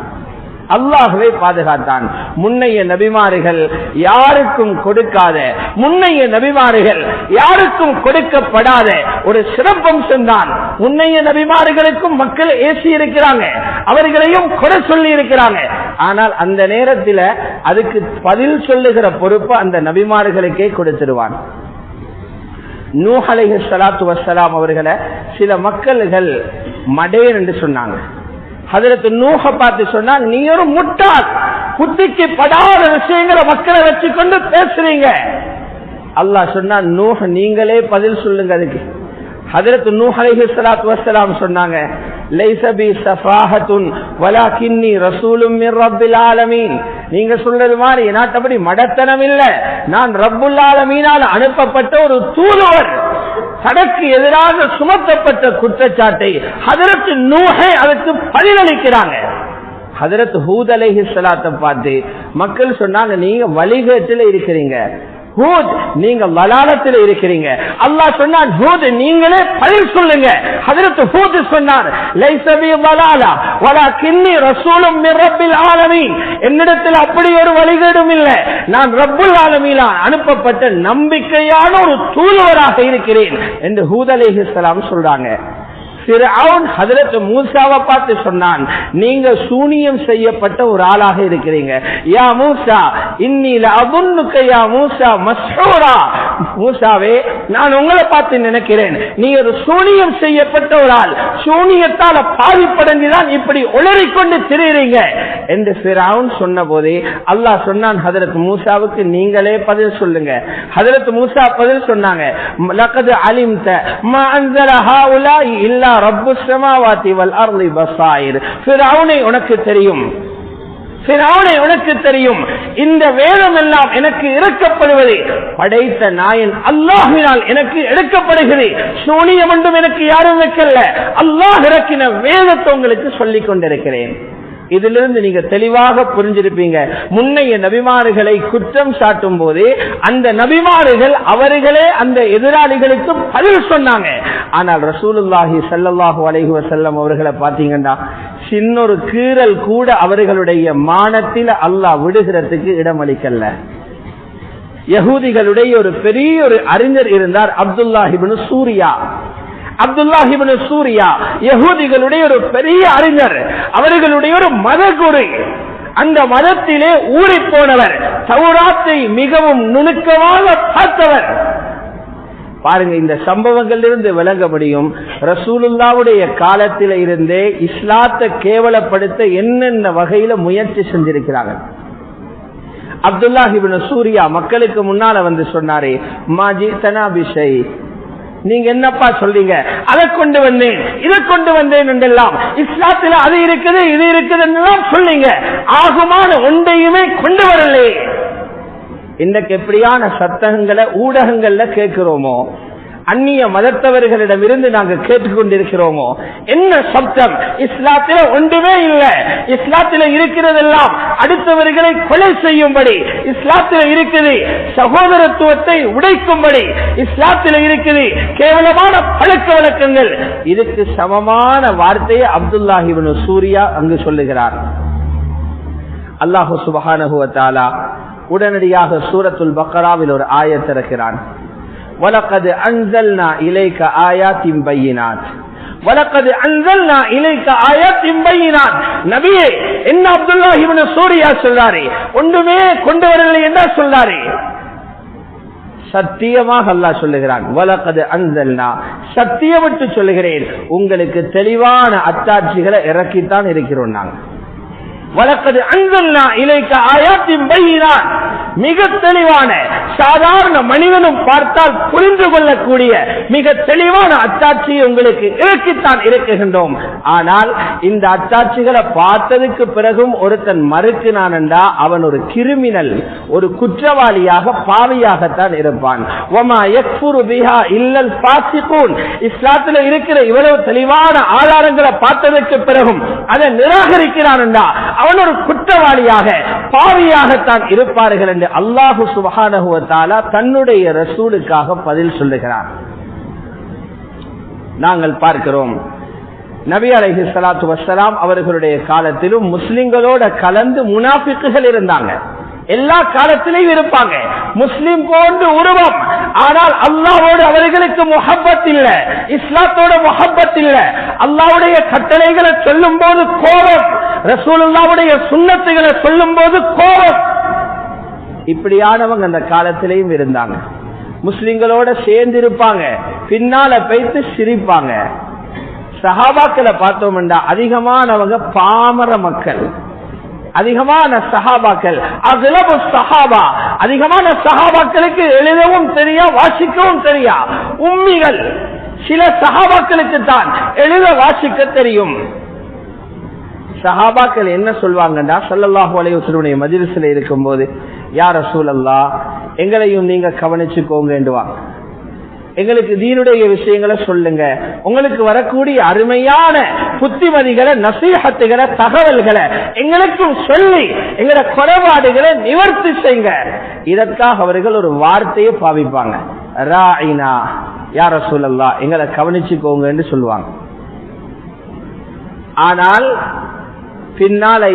அல்லாஹ்வை பாதுகாத்தான். முன்னைய நபிமார்கள் யாருக்கும் கொடுக்காத, முன்னைய நபிமார்கள் யாருக்கும் கொடுக்கப்படாத ஒரு சிறப்பம்சம் தான். முன்னைய நபிமார்களுக்கும் மக்கள் ஏசி இருக்கிறாங்க, அவர்களையும் கொடை சொல்லி இருக்கிறாங்க. ஆனால் அந்த நேரத்தில் அதுக்கு பதில் சொல்லுகிற பொறுப்பு அந்த நபிமார்களுக்கே கொடுத்துடுவான். நூஹ் அலைஹிஸ்ஸலாத்து வஸ்ஸலாம் அவர்களை சில மக்கள்கள் மடேன் என்று சொன்னாங்க. ஹஜ்ரத் நூஹ பார்த்து சொன்னா, நீ ஒரு முட்டாள், புத்திக்கு படாத விஷயங்களை மக்களை வச்சுக்கொண்டு பேசுறீங்க. அல்லாஹ் சொன்னா, நூஹ் நீங்களே பதில் சொல்லுங்க அதுக்கு. ஹஜ்ரத் நூஹ் அலைஹிஸ்ஸலாத்து வஸ்ஸலாம் சொன்னாங்க, லைஸ பி ஸஃபாஹத்துன் வலாகின்னி ரசூலும் மிர் ரப்பில் ஆலமீன். நீங்க சொல்றது மாதிரி நாட்டப்படி மடத்தனம் இல்ல, நான் ரப்புல் ஆலமீனால் அனுப்பப்பட்ட ஒரு தூதுவர். தனக்கு எதிராக சுமத்தப்பட்ட குற்றச்சாட்டை ஹஜ்ரத் நூஹ் அதற்கு பதிலளிக்கிறாங்க. ஹஜ்ரத் ஹூத் அலைஹிஸ்ஸலாத்தை பார்த்து மக்கள் சொன்னாங்க, நீங்க வழிகேட்டில் இருக்கிறீங்க, ஹூத் நீங்க வலாலத்தில் இருக்கிறீங்க. அல்லாஹ் சொன்னான், ஹூத் நீங்களே பதில் சொல்லுங்க. ஹஜ்ரத் ஹூத் சொன்னார், லைஸ பி வலாலா வலாகின்னி ரசூலும் மிர் ரப்பில் ஆலமீன். என்னிடத்தில் அப்படி ஒரு வழிகேடும் இல்லை, நான் ரப்புல் ஆலமீனால் அனுப்பப்பட்ட நம்பிக்கையான ஒரு தூதுவராக இருக்கிறேன் என்று ஹூத் அலைஹிஸ்ஸலாம் சொல்றாங்க. ஃபிரௌன் ஹஜ்ரத் மூசாவை பார்த்து சொன்னான், நீங்க சூனியம் செய்யப்பட்ட ஒரு ஆளாக இருக்கிறீங்க. யா மூசா இன்னி லஅظنك யா மூசா மஸ்ஹூரா. மூசாவே, நான் உங்களை பார்த்து நினைக்கிறேன் நீ ஒரு சூனியம் செய்யப்பட்ட ஒரு ஆள், சூனியத்தால பாதிப்படைந்துதான் இப்படி உளறிக்கொண்டு திரிறீங்க என்று ஃபிரௌன் சொன்ன போதே அல்லாஹ் சொன்னான், ஹஜ்ரத் மூசாவுக்கு நீங்களே பதில் சொல்லுங்க. ஹஜ்ரத் மூசா பதில் சொன்னாங்க, லகத் அலிம்த மா அன்ஸல ஹாஉலாஇ இல்லா ரப்புஸ் ஸமாவாதி வல் அர்தி பஸாயிர். ஃபிரௌனை உனக்கு தெரியும், ஃபிரௌனே, உனக்கு தெரியும் இந்த வேதம் எல்லாம் எனக்கு இறக்கப்படுவது படைத்த நாயன் அல்லாஹ்வினால் எனக்கு எடுக்கப்படுகிறது. சூனியம் ஒன்றும் எனக்கு யாரும் வைக்கல, அல்லாஹ் இறக்கின வேதத்தை உங்களுக்கு சொல்லிக் கொண்டிருக்கிறேன். இதிலிருந்து நீங்க தெளிவாக புரிஞ்சிருப்பீங்க, முன்னைய நபிமார்களை குற்றம் சாட்டும் போது அந்த நபிமார்கள் அவர்களே அந்த எதிராளிகளுக்கு பதில் சொன்னாங்க. ஆனால் ரசூலுல்லாஹி ஸல்லல்லாஹு அலைஹி வஸல்லம் அவர்களை பாத்தீங்கன்னா சின்னொரு கீறல் கூட அவர்களுடைய மானத்தில் அல்லாஹ் விடுகிறதுக்கு இடமளிக்கல. யஹூதிகளுடைய ஒரு பெரிய ஒரு அறிஞர் இருந்தார், அப்துல்லாஹ் இப்னு சூரியா. அப்துல்லாஹ் இப்னு சூரியா யஹூதிகளுடைய ஒரு பெரிய அறிஞர், அவர்களுடைய ஒரு மதகுரு, அந்த மதத்திலே ஊறி போனவர், தௌராத்தை மிகவும் நுணுக்கமாக பார்த்தவர். பாருங்க, இந்த சம்பவங்களிலிருந்து விளங்க முடியும் ரசூலுல்லாவுடைய காலத்தில இருந்தே இஸ்லாத்தை கேவலப்படுத்த என்னென்ன வகையில முயற்சி செஞ்சிருக்கிறாங்க. அப்துல்லாஹ் இப்னு சூரியா மக்களுக்கு முன்னால வந்து சொன்னாரே, மாஜி தனாபிஷை, நீங்க என்னப்பா சொல்றீங்க, அதை கொண்டு வந்தேன் இதை கொண்டு வந்தேன் என்றெல்லாம், இஸ்லாத்தில் அது இருக்குது இது இருக்குது சொல்றீங்க, ஆகுமான ஒன்றையுமே கொண்டு வரலே. இன்றைக்கு எப்படியான சத்தகங்களை ஊடகங்கள்ல கேட்கிறோமோ, அந்நிய மதத்தவர்களிடம் இருந்து நாங்கள் கேட்டுக்கொண்டிருக்கிறோமோ, என்ன சப்தம், இஸ்லாத்தில ஒன்றுமே இல்லை, இஸ்லாத்தில இருக்கிறதெல்லாம் அடுத்தவர்களை கொலை செய்யும்படி, இஸ்லாத்தில இருக்குது சகோதரத்துவத்தை உடைக்கும்படி, இஸ்லாத்தில இருக்குது கேவலமான பழக்க வழக்கங்கள். இதுக்கு சமமான வார்த்தையை அப்துல்லாஹ் இப்னு சூரியா அங்கு சொல்லுகிறார். அல்லாஹு சுப்ஹானஹு வ தஆலா உடனடியாக சூரத்துல் பக்ராவில் ஒரு ஆயத் இறக்கிறான். وَلَقَدْ أَنزَلْنَا إِلَيْكَ آيَاتٍ بَيِّنَاتٍ وَلَقَدْ أَنزَلْنَا إِلَيْكَ آيَاتٍ بَيِّنَاتٍ. நபியே, என்ன அப்துல்லாஹ் இப்னு சூரியா சொல்றாரு, ஒன்றுமே கொண்டு வரவில்லை என்ன சொல்றாரு? சத்தியமாக அல்லாஹ் சொல்லுகிறான், வலகத் அன்ஸல்னா, சத்தியமிட்டு சொல்லுகிறேன், உங்களுக்கு தெளிவான அத்தாட்சிகளை இறக்கித்தான் இருக்கிறோம் நாங்கள். வலகத் அன்ஸல்னா இலைக ஆயாத்தின் பையினாத், மிக தெளிவான, சாதாரண மனிதனும் பார்த்தால் புரிந்து கொள்ளக்கூடிய மிக தெளிவான அத்தாட்சியை உங்களுக்கு இறக்கித்தான் இருக்குகின்றோம். ஆனால் இந்த அத்தாட்சிகளை பார்த்ததுக்கு பிறகும் ஒருத்தன் மறுக்கிறான் என்றா அவன் ஒரு கிரிமினல், ஒரு குற்றவாளியாக பாவியாகத்தான் இருப்பான். வமா யக்ஃபுரு பிஹா இல்லல் ஃபாஸிகூன், இஸ்லாத்தில் இருக்கிற இவ்வளவு தெளிவான ஆதாரங்களை பார்த்ததற்கு பிறகும் அதை நிராகரிக்கிறான் என்றா அவன் ஒரு குற்றவாளியாக பாவியாகத்தான் இருப்பார்கள் என்று அல்லாஹு சுப்ஹானஹு வ தஆலா தன்னுடைய ரசூலுக்காக பதில் சொல்லுகிறார். நாங்கள் பார்க்கிறோம், நபி அலைஹிஸ்ஸலாத்து வஸ்ஸலாம் அவர்களுடைய காலத்திலும் முஸ்லிம்களோட கலந்து முனாஃபிக்குகள் இருந்தாங்க. எல்லா காலத்திலையும் இருப்பாங்க, முஸ்லிம் போன்று உருவம், ஆனால் அல்லாஹ்வோடு அவர்களுக்கு முஹப்பத் இல்ல, இஸ்லாத்தோட முஹப்பத் இல்ல. அல்லாஹ்வுடைய கட்டளைகளை சொல்லும் போது கோபம், ரசூலுல்லாஹ்வுடைய சுன்னத்துகளை சொல்லும் போது கோபம். இப்படியானவங்க அந்த காலத்திலையும் இருந்தாங்க. முஸ்லிம்களோட சேர்ந்து இருப்பாங்க, பின்னால போய்த்து சிரிப்பாங்க. சஹாபாக்களை பார்த்தோம்னா அதிகமானவங்க பாமர மக்கள், அதிகமான சஹாபாக்கள், அக்லபு சஹாபா, அதிகமான சஹாபாக்களுக்கு எழுதவும் தெரியா வாசிக்கவும் தெரியா, உம்மிகள். சில சஹாபாக்களுக்கு தான் எழுத வாசிக்க தெரியும். சஹாபாக்கள் என்ன சொல்வாங்கன்னா, ஸல்லல்லாஹு அலைஹி வஸல்லம் மஜ்லிஸ்ல இருக்கும்போது, யா ரசூலல்லாஹ், எங்களையும் நீங்க கவனிச்சுக்கோங்கன்னுவாங்க, எங்களுக்கு தீனுடைய விஷயங்களை சொல்லுங்க, உங்களுக்கு வரக்கூடிய அருமையான புத்திமதிகளை, நசீஹத்துகளை, தகவல்களை எங்களுக்கும் சொல்லி எங்களோட குறைபாடுகளை நிவர்த்தி செய்யுங்க. இதற்காக அவர்கள் ஒரு வார்த்தையை பாவிப்பாங்க, ராயினா, யா ரசூலல்லாஹ், எங்களை கவனிச்சுக்கோங்க சொல்லுவாங்க. ஆனால் பின்னால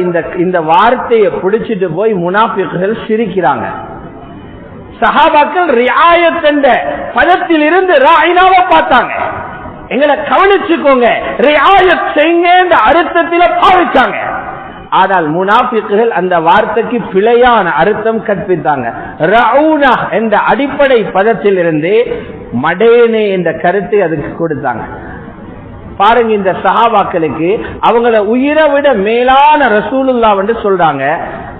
இந்த வார்த்தையை பிடிச்சிட்டு போய் முனாஃபிக்குகள் சிரிக்கிறாங்க. சஹாபாக்கள் ரியாயத் என்ற பதத்தில் இருந்து ராயினாவை பார்த்தாங்க, எங்களை கவனிச்சுக்கோங்க, ரியாயத் செய்யுங்க என்ற அர்த்தத்தில பாவிச்சாங்க. ஆனால் முனாஃபிக்குகள் அந்த வார்த்தைக்கு பிழையான அர்த்தம் கற்பித்தாங்க. ரவுனா என்ற அடிப்படை பதத்தில் இருந்து மடேனே என்ற கருத்தை அதுக்கு கொடுத்தாங்க. பாருங்க, இந்த சஹாபாக்களுக்கு அவங்கள உயிரை விட மேலான ரசூலுல்லாஹ் என்று சொல்றாங்க,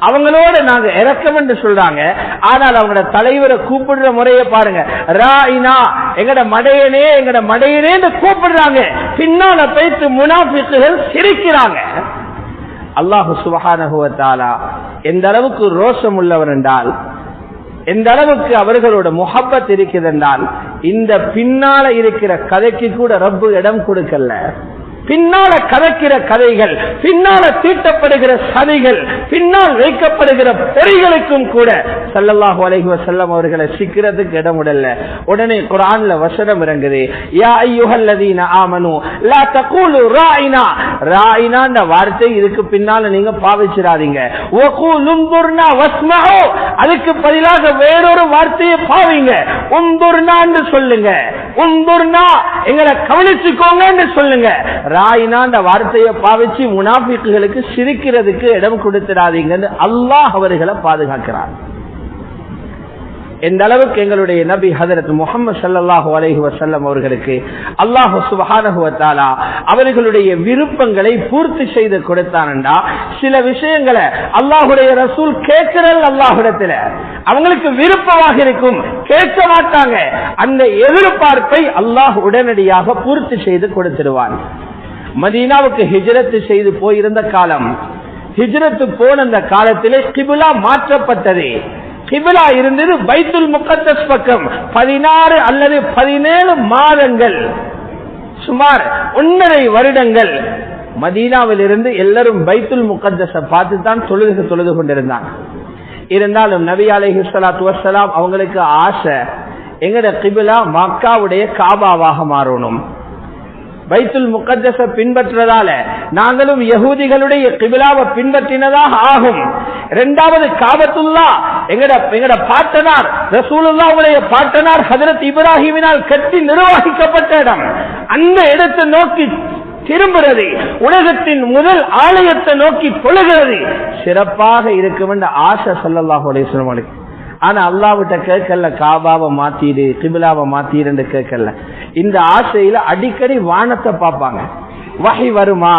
அவங்களோட நாங்க இறக்கம் என்று சொல்றாங்க. ஆனால் அவங்களோட தலைவரை கூப்பிடுற முறையை பாருங்க, ராயினா, எங்கட மடையனே எங்கட மடையனே கூப்பிடுறாங்க. பின்னால பேச்சு முனாஃபிக்குகள் சிரிக்கிறாங்க. அல்லாஹு சுப்ஹானஹு வ தஆலா எந்த அளவுக்கு ரோஷம் உள்ளவர் என்றால், எந்த அளவுக்கு அவர்களோட முஹப்பத் இருக்குது என்றால், இந்த பின்னால இருக்கிற கதைக்கு கூட ரப்பு இடம் கொடுக்கல. பின்னால கதைக்கிற கதைகள், பின்னால தீட்டப்படுகிற சதிகள், பின்னால் வைக்கப்படுகிற பொறிகளுக்கும் கூட ஸல்லல்லாஹு அலைஹி வஸல்லம் அவர்களை சிக்கிறதுக்கு இடம் விடல. உடனே குர்ஆன்ல வசனம் இறங்குது, யா அய்யுஹல்லதீன ஆமனூ லா தகூலு ராயினா. ராயினான்ற வார்த்தை இதுக்கு பின்னால நீங்க பாவிச்சிராதீங்க. வகூலு உன்துர்னா வஸ்மஹு, அதுக்கு பதிலாக வேறொரு வார்த்தையை பாவிங்க. உன்துர்னான்னு சொல்லுங்க. உன்துர்னா எங்களை கவனிச்சுக்கோங்கன்னு சொல்லுங்க. ராயினான்ற வார்த்தையை பாவிச்சு முனாஃபிக்குகளுக்கு சிரிக்கிறதுக்கு இடம் கொடுத்துடாதீங்கன்னு அல்லாஹ் அவர்களை பாதுகாக்கிறார். எந்த அளவுக்கு எங்களுடைய நபி ஹஜ்ரத் முஹம்மது ஸல்லல்லாஹு அலைஹி வஸல்லம் அவர்களுக்கு அல்லாஹ் சுப்ஹானஹு வ தஆலா அவர்களுடைய விருப்பங்களை பூர்த்தி செய்து கொடுத்தானண்டா, சில விஷயங்களை அல்லாஹ்வுடைய ரசூல் கேட்கிறல் அல்லாஹ்விடத்தில் அவங்களுக்கு விருப்பமாக இருக்கும், கேட்க மாட்டாங்க. அந்த எதிர்பார்ப்பை அல்லாஹ் உடனடியாக பூர்த்தி செய்து கொடுத்துடுவான். மதீனாவுக்கு ஹிஜ்ரத் செய்து போயிருந்த காலம், ஹிஜ்ரத் போன அந்த காலத்திலே கிபிலா மாற்றப்பட்டது. கிபிலா இருந்தது பைத்துல் முகத்தஸ் பக்கம். 16 அல்லது 17 மாதங்கள், சுமார் 1.5 வருடங்கள் மதீனாவில் இருந்து எல்லாரும் பைத்துல் முகத்தஸை பார்த்து தான் தொழுது கொண்டிருந்தாங்க. இருந்தாலும் நபி அலைஹிஸ்ஸலாத்து வஸ்ஸலாம் அவங்களுக்கு ஆசை, எங்கட கிபிலா மக்காவுடைய காபாவாக மாறணும். பைத்துல் முகத்தஸை பின்பற்றதால நாங்களும் யஹூதிகளுடைய கிபிலாவை பின்பற்றினதாக ஆகும். இரண்டாவது காபத்துல்லா எங்கட பாட்டனார் ரசூலுல்லாஹ்வுடைய பாட்டனார் ஹஜ்ரத் இப்ராஹிமினால் கட்டி நிர்வகிக்கப்பட்ட இடம். அந்த இடத்தை நோக்கி திரும்புறது, உலகத்தின் முதல் ஆலயத்தை நோக்கி தொழுகிறது சிறப்பாக இருக்கும் என்ற ஆசை ஸல்லல்லாஹு அலைஹி வஸல்லம். ஆனா அல்லாஹ்விட்ட கேட்கல, காபாவை மாத்திடு கிபிலாவை மாத்திடுன்னு கேட்கல. இந்த ஆசையில அடிக்கடி வானத்தை பார்ப்பாங்க, வஹி வருமா,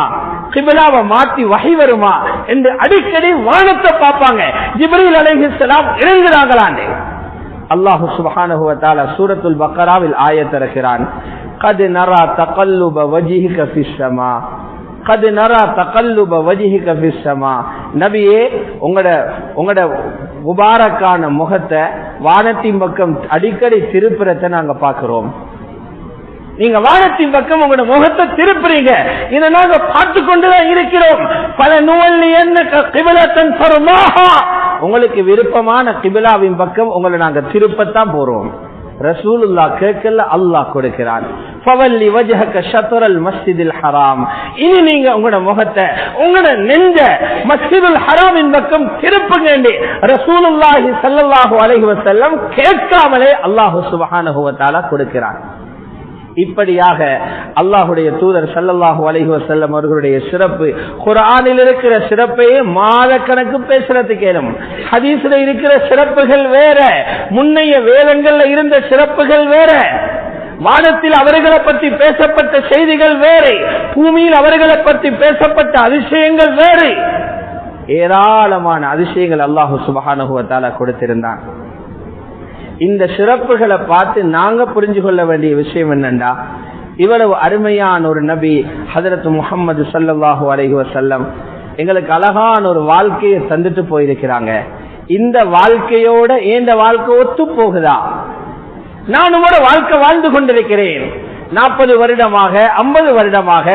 கிபிலாவை மாத்தி வஹி வருமா என்று அடிக்கடி வானத்தை பார்ப்பாங்க. ஜிப்ரீல் அலைஹிஸ்ஸலாம் இறங்குறாங்களான்னு அல்லாஹ் சுப்ஹானஹு வ தஆலா சூரத்துல் பக்கராவில் ஆயத் இறக்கிறான், கத் நரா தகல்லுப வஜ்ஹிக ஃபிஸ் ஸமா, கத் நரா தகல்லுப வஜ்ஹிக ஃபிஸ் ஸமா. நபியே, உங்களோட முபாரக்கான முகத்தை வானத்தின் பக்கம் அடிக்கடி திருப்புறத்தை நாங்க பார்க்கிறோம். நீங்க வானத்தின் பக்கம் உங்களோட முகத்தை திருப்புறீங்க, இதை நாங்க பார்த்து கொண்டுதான் இருக்கிறோம். பல நூல் என்ன கிபிலத்தன் ஃபர்மாஹா, உங்களுக்கு விருப்பமான கிபிலாவின் பக்கம் உங்களை நாங்க திருப்பத்தான் போறோம். ரசூலுல்லாஹ் கேட்கல, அல்லாஹ் கொடுக்கிறான். ஃபவல்லி வஜ்ஹக ஷத்ரல் மஸ்ஜிதில் ஹராம், இனி நீங்க உங்களோட முகத்தை உங்களோட நெஞ்ச மஸ்ஜிதுல் ஹராமின் பக்கம் திருப்புங்க என்று ரசூலுல்லாஹி ஸல்லல்லாஹு அலைஹி வஸல்லம் கேட்காமலே அல்லாஹ் சுப்ஹானஹு வ தஆலா கொடுக்கிறான். இப்படியாக அல்லாஹ்வுடைய தூதர் ஸல்லல்லாஹு அலைஹி வஸல்லம் அவர்களுடைய சிறப்பு, குர்ஆனில் இருக்கிற சிறப்பையே மாதக்கணக்கு பேசுறதுக்கு ஏனும். ஹதீஸ்ல இருக்கிற சிறப்புகள் வேற, முன்னைய வேதங்கள்ல இருந்த சிறப்புகள் வேற, வானத்தில் அவர்களை பற்றி பேசப்பட்ட செய்திகள் வேறு, பூமியில் அவர்களை பற்றி பேசப்பட்ட அதிசயங்கள் வேறு. ஏராளமான அதிசயங்கள் அல்லாஹ் சுப்ஹானஹு வ தஆலா கொடுத்திருந்தான். இந்த சிறப்புகளை பார்த்து நாங்க புரிஞ்சு கொள்ள வேண்டிய விஷயம் என்னண்டா, இவ்வளவு அருமையான ஒரு நபி ஹஜ்ரத் முஹம்மது ஸல்லல்லாஹு அலைஹி வஸல்லம் எங்களுக்கு அழகான ஒரு வாழ்க்கையை தந்துட்டு போயிருக்கிறாங்க. இந்த வாழ்க்கையோட ஏந்த வாழ்க்கை ஒத்து போகுதா? நான் ஒரு வாழ்க்கை வாழ்ந்து கொண்டிருக்கிறேன், 40 வருடமாக 50 வருடமாக,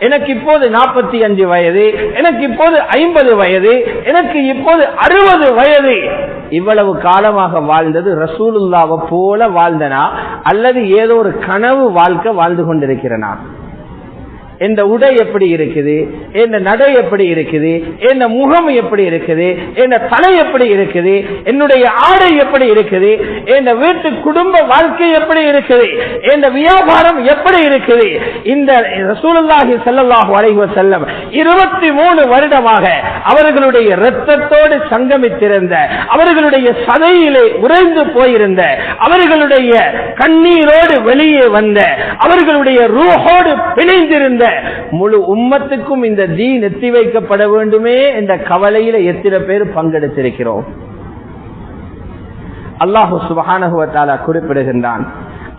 எனக்கு இப்போது 45 வயது, எனக்கு இப்போது 50 வயது, எனக்கு இப்போது 60 வயது. இவ்வளவு காலமாக வாழ்ந்தது ரசூலுல்லாஹ்வை போல வாழ்ந்தனா அல்லது ஏதோ ஒரு கனவு வாழ்க்கை வாழ்ந்து கொண்டிருக்கிறனா? எந்த உடை எப்படி இருக்குது, எந்த நடை எப்படி இருக்குது, எந்த முகம் எப்படி இருக்குது, எந்த தலை எப்படி இருக்குது, என்னுடைய ஆடை எப்படி இருக்குது, எந்த வீட்டு குடும்ப வாழ்க்கை எப்படி இருக்குது, எந்த வியாபாரம் எப்படி இருக்குது? இந்த ரசூலுல்லாஹி ஸல்லல்லாஹு அலைஹி வஸல்லம் 23 வருடமாக அவர்களுடைய இரத்தத்தோடு சங்கமித்திருந்த, அவர்களுடைய சதையிலே உறைந்து போயிருந்த, அவர்களுடைய கண்ணீரோடு வெளியே வந்த, அவர்களுடைய ரூஹோடு பிணைந்திருந்த முழு உம்மத்துக்கும் இந்த தீன் எத்தி வைக்கப்பட வேண்டுமே என்ற கவலையில எத்தனை பேர் பங்கெடுத்திருக்கிறோம்? அல்லாஹ் சுப்ஹானஹு வ தஆலா குறிப்பிடுகின்றான்,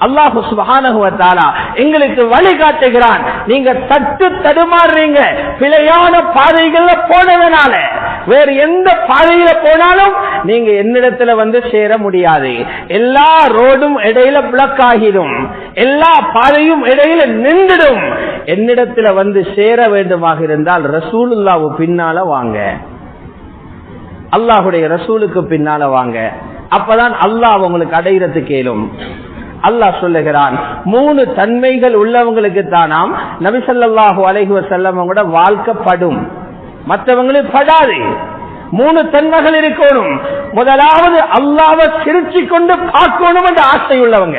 அல்லாஹ் சுப்ஹானஹு வ தஆலா எங்களுக்கு வழிகாட்டுகிறான். நீங்க தட்டு தடுமாறுறீங்க பிழையான பாதைகள்ல போனதனால. வேறு எந்த பாதையில போனாலும் நீங்க என்னிடத்துல வந்து சேர முடியாது. எல்லா ரோடும் இடையில பிளாக் ஆகிடும், எல்லா பாதையும் இடையில நின்றுடும். என்னிடத்துல வந்து சேர வேண்டுமாக இருந்தால் ரசூலுல்லாஹ் பின்னால வாங்க, அல்லாஹுடைய ரசூலுக்கு பின்னால வாங்க. அப்பதான் அல்லாஹ் உங்களுக்கு அடையிறதுக்கு கேளும். அல்லாஹ் சொல்லுகிறான், 3 தன்மைகள் உள்ளவங்களுக்கு தானாம் நபி ஸல்லல்லாஹு அலைஹி வஸல்லம் அவங்களோட வாழ்க்கைப்படும், மற்றவங்களுக்கு படாது. 3 தன்மைகள் இருக்கணும். முதலாவது அல்லாஹ்வை சிரிச்சு கொண்டு பார்க்கணும் என்ற ஆசை உள்ளவங்க.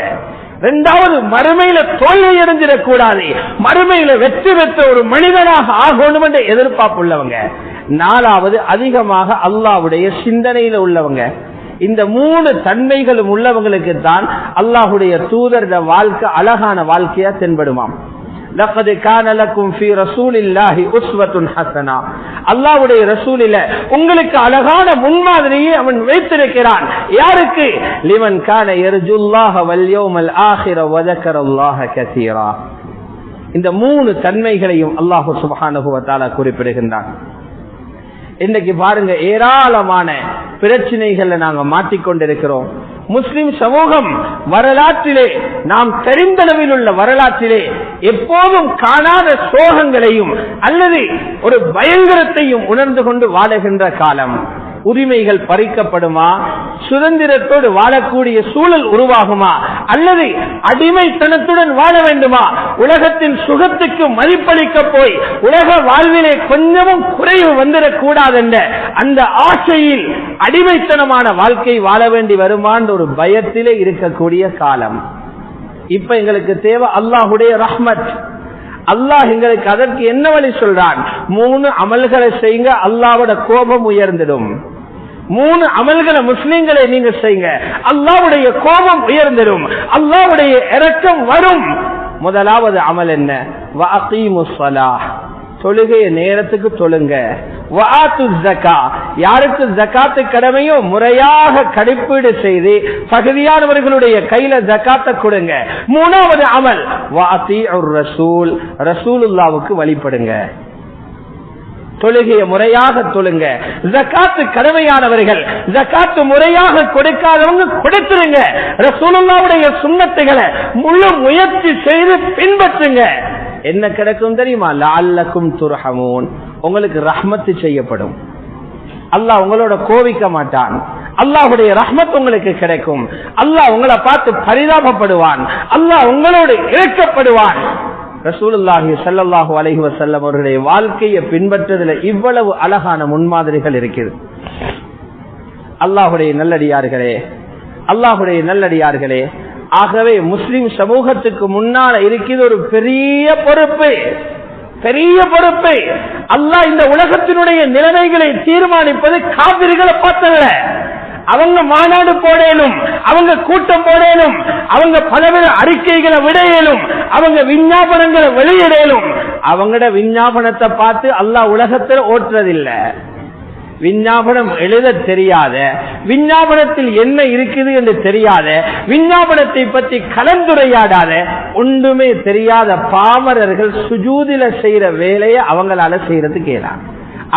இரண்டாவது மறுமையில தோல்வி அடைஞ்சிடக்கூடாது, மறுமையில வெற்றி பெற்ற ஒரு மனிதனாக ஆகணும் என்ற எதிர்பார்ப்பு உள்ளவங்க. 4வது அதிகமாக அல்லாஹ்வுடைய சிந்தனையில உள்ளவங்க. இந்த 3 தன்மைகளும் உள்ளவங்களுக்கு தான் அல்லாஹ்வுடைய தூதர் வாழ்க்கை அழகான வாழ்க்கையா தென்படுமாம். லக்கத் கான லக்கும் ஃபீ ரசூலில்லாஹி உஸ்வத்துன் ஹஸனா. அல்லாஹ்வுடைய ரசூலில உங்களுக்கு அழகான முன்மாதிரியை அவன் வைத்திருக்கிறான். யாருக்கு? லிமன் கான யர்ஜுல்லாஹ வல் யௌமல் ஆகிர வ ذكرல்லாஹ கஸீரா. இந்த 3 தன்மைகளையும் அல்லாஹ் சுப்ஹானஹு வ தஆலா குறிப்பிடுகின்றான். இன்னைக்கு பாருங்க, ஏராளமான பிரச்சனைகளை நாங்க மாட்டிக்கொண்டிருக்கிறோம். முஸ்லிம் சமூகம் வரலாற்றிலே, நாம் தெரிந்தளவில் உள்ள வரலாற்றிலே எப்போதும் காணாத சோகங்களையும் அல்லது ஒரு பயங்கரத்தையும் உணர்ந்து கொண்டு வாழுகின்ற காலம். உரிமைகள் பறிக்கப்படுமா? சுதந்திரத்தோடு வாழக்கூடிய சூழல் உருவாகுமா? அல்லது அடிமைத்தனத்துடன் வாழ வேண்டுமா? உலகத்தின் சுகத்துக்கு மதிப்பளிக்க போய் உலக வாழ்விலே கொஞ்சமும் குறைவு வந்துடக்கூடாது என்ற அந்த ஆசையில் அடிமைத்தனமான வாழ்க்கை வாழ வேண்டி வருமான ஒரு பயத்திலே இருக்கக்கூடிய காலம். இப்ப எங்களுக்கு தேவை அல்லாஹ்வுடைய ரஹ்மத். அல்லாஹ் எங்களுக்கு அதற்கு என்ன வழி சொல்றான்? 3 அமல்களை செய்யுங்க, அல்லாஹ்வோட கோபம் உயர்ந்திடும். 3 அமல்களை முஸ்லிம்களை நீங்க செய்யுங்க, அல்லாஹ்வுடைய கோபம் உயர்ந்திடும், அல்லாஹ்வுடைய இரக்கம் வரும். முதலாவது அமல் என்ன? வஅகீமுஸ் ஸலாஹ், தொழுகைய நேரத்துக்கு தொழுங்க. வஆத்துஸ் ஸகா, யாருக்கு ஜகாத்து கடமையோ முறையாக கடைப்பீடு செய்து பகுதியானவர்களுடைய கையில ஜகாத்தை கொடுங்க. 3வது அமல் வஅதீஉர் ரசூல், ரசூலுல்லாஹ்வுக்கு வழிபடுங்க. தொழுகைய முறையாக தொழுங்க. ஜகாத்து கடமையானவர்கள் ஜகாத்து முறையாக கொடுக்காதவங்க கொடுத்துருங்க. ரசூலுல்லாஹ்வுடைய சுன்னத்துகளை முழு முயற்சி செய்து பின்பற்றுங்க. என்ன கிடைக்கும் தெரியுமா? லஅல்லக்கும் துர்ஹமூன், உங்களுக்கு ரஹ்மத்து செய்யப்படும். அல்லாஹ் உங்களோட கோபிக்க மாட்டான். அல்லாஹ்வுடைய ரஹ்மத் உங்களுக்கு கிடைக்கும். அல்லாஹ் உங்களை பார்த்து பரிதாபப்படுவான். அல்லாஹ் உங்களோடு இரக்கப்படுவான். ரசூலுல்லாஹி ஸல்லல்லாஹு அலைஹி வஸல்லம் அவர்களுடைய வாழ்க்கையை பின்பற்றதுல இவ்வளவு அழகான முன்மாதிரிகள் இருக்குது. அல்லாஹ்வுடைய நல்லடியார்களே, அல்லாஹ்வுடைய நல்லடியார்களே, ஆகவே முஸ்லிம் சமூகத்துக்கு முன்னால இருக்கிறது ஒரு பெரிய பொறுப்பு, பெரிய பொறுப்பு. அல்லாஹ் இந்த உலகத்தினுடைய நிலைமைகளை தீர்மானிப்பது காபிர்களை பார்த்தல்ல. அவங்க மாநாடு போடலும், அவங்க கூட்டம் போடலும், அவங்க பலவித அறிக்கைகளை விடையலும், அவங்க விஞ்ஞாபனங்களை வெளியிடலும். அவங்களோட விஞ்ஞாபனத்தை பார்த்து அல்லாஹ் உலகத்தில் ஓட்டுறதில்லை. விஞ்ஞாபனம் எழுத தெரியாத, விஞ்ஞாபனத்தில் என்ன இருக்குது என்று தெரியாத, விஞ்ஞாபனத்தை பற்றி கலந்துரையாடாத, ஒன்றுமே தெரியாத பாமரர்கள் சுஜூதில செய்யற வேலையை அவங்களால செய்யறதுக்கு இயலாது.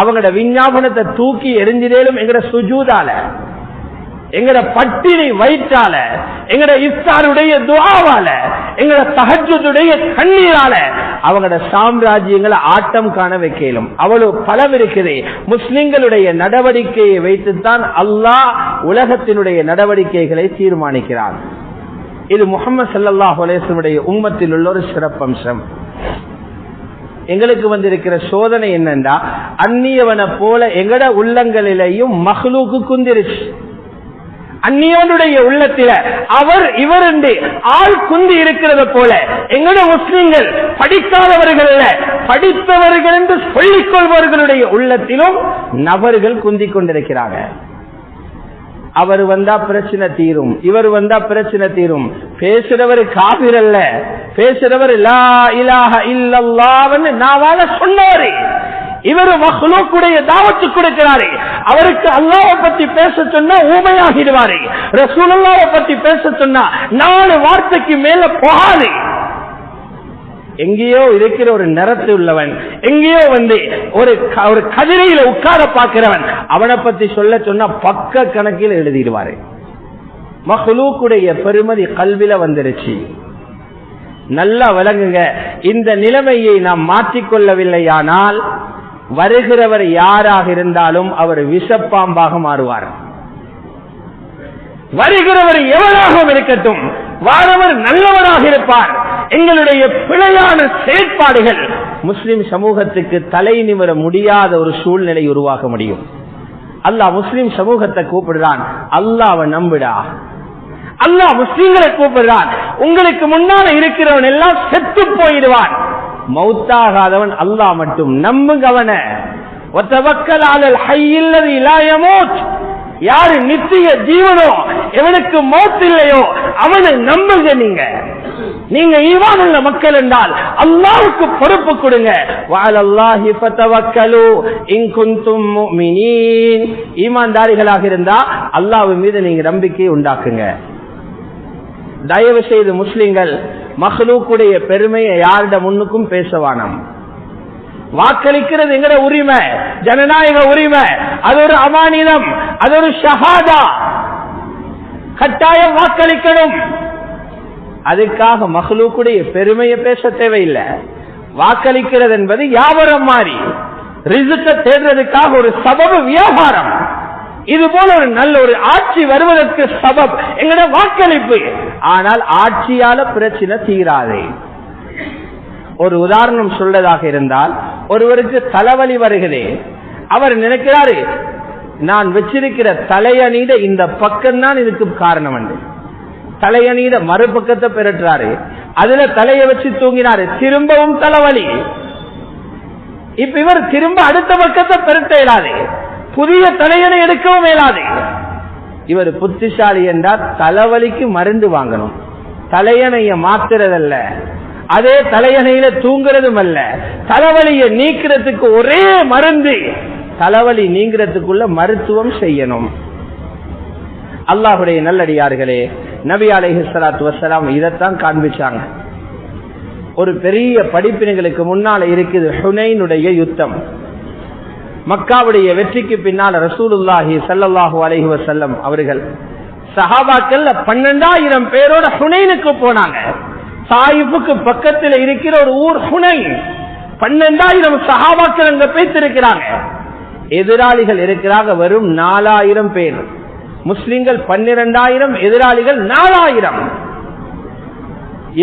அவங்களோட விஞ்ஞாபனத்தை தூக்கி எரிஞ்சிடலும் எங்கட சுஜூதால, எங்கட பட்டினி வயிற்றால, எங்கட இஃப்தாருடைய துஆவால, எங்கட தஹஜ்ஜுடைய கண்ணீரால அவங்களோட சாம்ராஜ்யங்களை ஆட்டம் காண வைக்கலும். அவ்வளவு பலம் இருக்குது. முஸ்லிம்களுடைய நடவடிக்கையை வைத்துத்தான் அல்லாஹ் உலகத்தினுடைய நடவடிக்கைகளை தீர்மானிக்கிறார். இது முஹம்மது ஸல்லல்லாஹு அலைஹி வஸல்லம் உம்மத்தில் உள்ள ஒரு சிறப்பம்சம். எங்களுக்கு வந்திருக்கிற சோதனை என்னன்னா, அந்நியவனை போல எங்கட உள்ளங்களிலேயும் மஹ்லூக்கு குந்திருச்சு. அந்நியவனுடைய உள்ளத்தில அவர் இவர் என்று ஆள் குந்தி இருக்கிறது போல எங்கட முஸ்லிம்கள் படிக்காதவர்கள் படித்தவர்கள் என்று சொல்லிக் கொள்பவர்களுடைய உள்ளத்திலும் நபர்கள் குந்தி கொண்டிருக்கிறாங்க. அவர் வந்தா பிரச்சனை தீரும், இவர் வந்தா பிரச்சனை தீரும். பேசுறவர் காபிர் அல்ல, பேசுறவர் லா இலாஹ இல்லல்லாஹ்னு நாவால சொன்னவர். இவர் மக்லூக்குடைய தாவத்து கொடுக்கிறாரு. அவருக்கு அல்லாஹ்வை பத்தி பேச சொன்னா ஊமையாகிடுவாரு. ரசூலுல்லாஹ்வை பத்தி பேச சொன்னா 4 வார்த்தைக்கு மேல போகாது. எங்கேயோ இருக்கிற ஒரு நிறத்து உள்ளவன், எங்கேயோ ஒரு கதிரையில உட்கார பார்க்கிறவன், அவனை பத்தி சொல்ல சொன்னா பக்க கணக்கில் எழுதிடுவாரு. மக்லூக்குடைய பெருமதி கல்வில வந்துருச்சு. நல்லா விளங்குங்க. இந்த நிலைமையை நாம் மாற்றிக்கொள்ளவில்லையானால் வருகிறவர் யாராக இருந்தாலும் அவர் விஷப்பாம்பாக மாறுவார். வருகிறவர் எவராகவும் இருக்கட்டும், வாரவர் நல்லவராக இருப்பார். எங்களுடைய பிழையான செயற்பாடுகள் முஸ்லிம் சமூகத்துக்கு தலை நிமிர முடியாத ஒரு சூழ்நிலை உருவாக முடியும். அல்லாஹ் முஸ்லிம் சமூகத்தை கூப்பிடுறான், அல்லாஹ்வை நம்பிடா. அல்லாஹ் முஸ்லிம்களை கூப்பிடுறான், உங்களுக்கு முன்னால இருக்கிறவன் எல்லாம் செத்து போயிடுவான், மௌத்தாகாதவன் அல்லாஹ் மட்டும் நம்புங்கவன. வதவக்கல் அலல் ஹய்யில் லதி லா யமூத், யாரு நித்திய ஜீவனோ எவனுக்கு மௌத் இல்லையோ அவனை நம்புங்க. நீங்க ஈமான் உள்ள மக்கள் என்றால் அல்லாஹ்வுக்கு பொறுப்பு கொடுங்க. வஅலல்லாஹி ஃபதவக்கலு இன் குன்தும் முஃமினீன், ஈமான்தாரிகளாக இருந்தா அல்லாஹ் மீது நீங்க நம்பிக்கை உண்டாக்குங்க. தயவு செய்து முஸ்லிம்கள் மக்லூக்குடைய பெருமையை யாரிட முன்னுக்கும் பேசவானம். வாக்களிக்கிறது எங்கட உரிமை, ஜனநாயக உரிமை, அது ஒரு அமானிதம், அது ஒரு ஷஹாதா. கட்டாயம் வாக்களிக்கணும். அதுக்காக மக்லூக்குடைய பெருமையை பேச தேவையில்லை. வாக்களிக்கிறது என்பது வியாபாரம் மாறி ரிஸ்க தேடுறதுக்காக ஒரு சபபு வியாபாரம். இது போல ஒரு நல்ல ஒரு ஆட்சி வருவதற்கு சபப் எங்கட வாக்களிப்பு. ஆனால் ஆட்சியால பிரச்சனை தீராது. ஒரு உதாரணம் சொல்றதாக இருந்தால், ஒருவருக்கு தலைவலி வருகிறே, அவர் நினைக்கிறாரு நான் வச்சிருக்கிற தலையணியிட இந்த பக்கம் தான் இதுக்கு காரணம் என்று. தலையணியிட மறுபக்கத்தை பெறட்டுறாரு, அதுல தலைய வச்சு தூங்கினாரு, திரும்பவும் தலைவலி. இப்ப இவர் திரும்ப அடுத்த பக்கத்தை பெருட்ட இயலாது, புதிய தலையணை எடுக்கவும் இயலாது. இவர் புத்திசாலி என்றால் தலைவலிக்கு மருந்து வாங்கணும், தலையணைய மாத்துறதல்ல, அதே தலையணையில தூங்குறதும் அல்ல. தலைவலியை நீக்கிறதுக்கு ஒரே மருந்து, தலைவலி நீங்கிறதுக்குள்ள மருத்துவம் செய்யணும். அல்லாஹ்வுடைய நல்லடியார்களே, நபி அலைஹிஸ்ஸலாத்து வஸ்ஸலாம் இதைத்தான் காண்பிச்சாங்க. ஒரு பெரிய படிப்பினைகளுக்கு முன்னால இருக்குது ஹுனைனுடைய யுத்தம். மக்காவுடைய வெற்றிக்கு பின்னால் ரசூலுல்லாஹி ஸல்லல்லாஹு அலைஹி வஸல்லம் அவர்கள் சஹாபாக்கள் 12,000 பேரோட ஹுனைனுக்கு போனாங்க. தாயிஃபுக்கு பக்கத்தில் இருக்கிற ஒரு ஊர் ஹுனைன். 12,000 சஹாபாக்கள் அங்க பேசிருக்கிறாங்க. எதிராளிகள் இருக்கிறாங்க வெறும் 4,000 பேர். முஸ்லிம்கள் 12,000, எதிராளிகள் 4,000.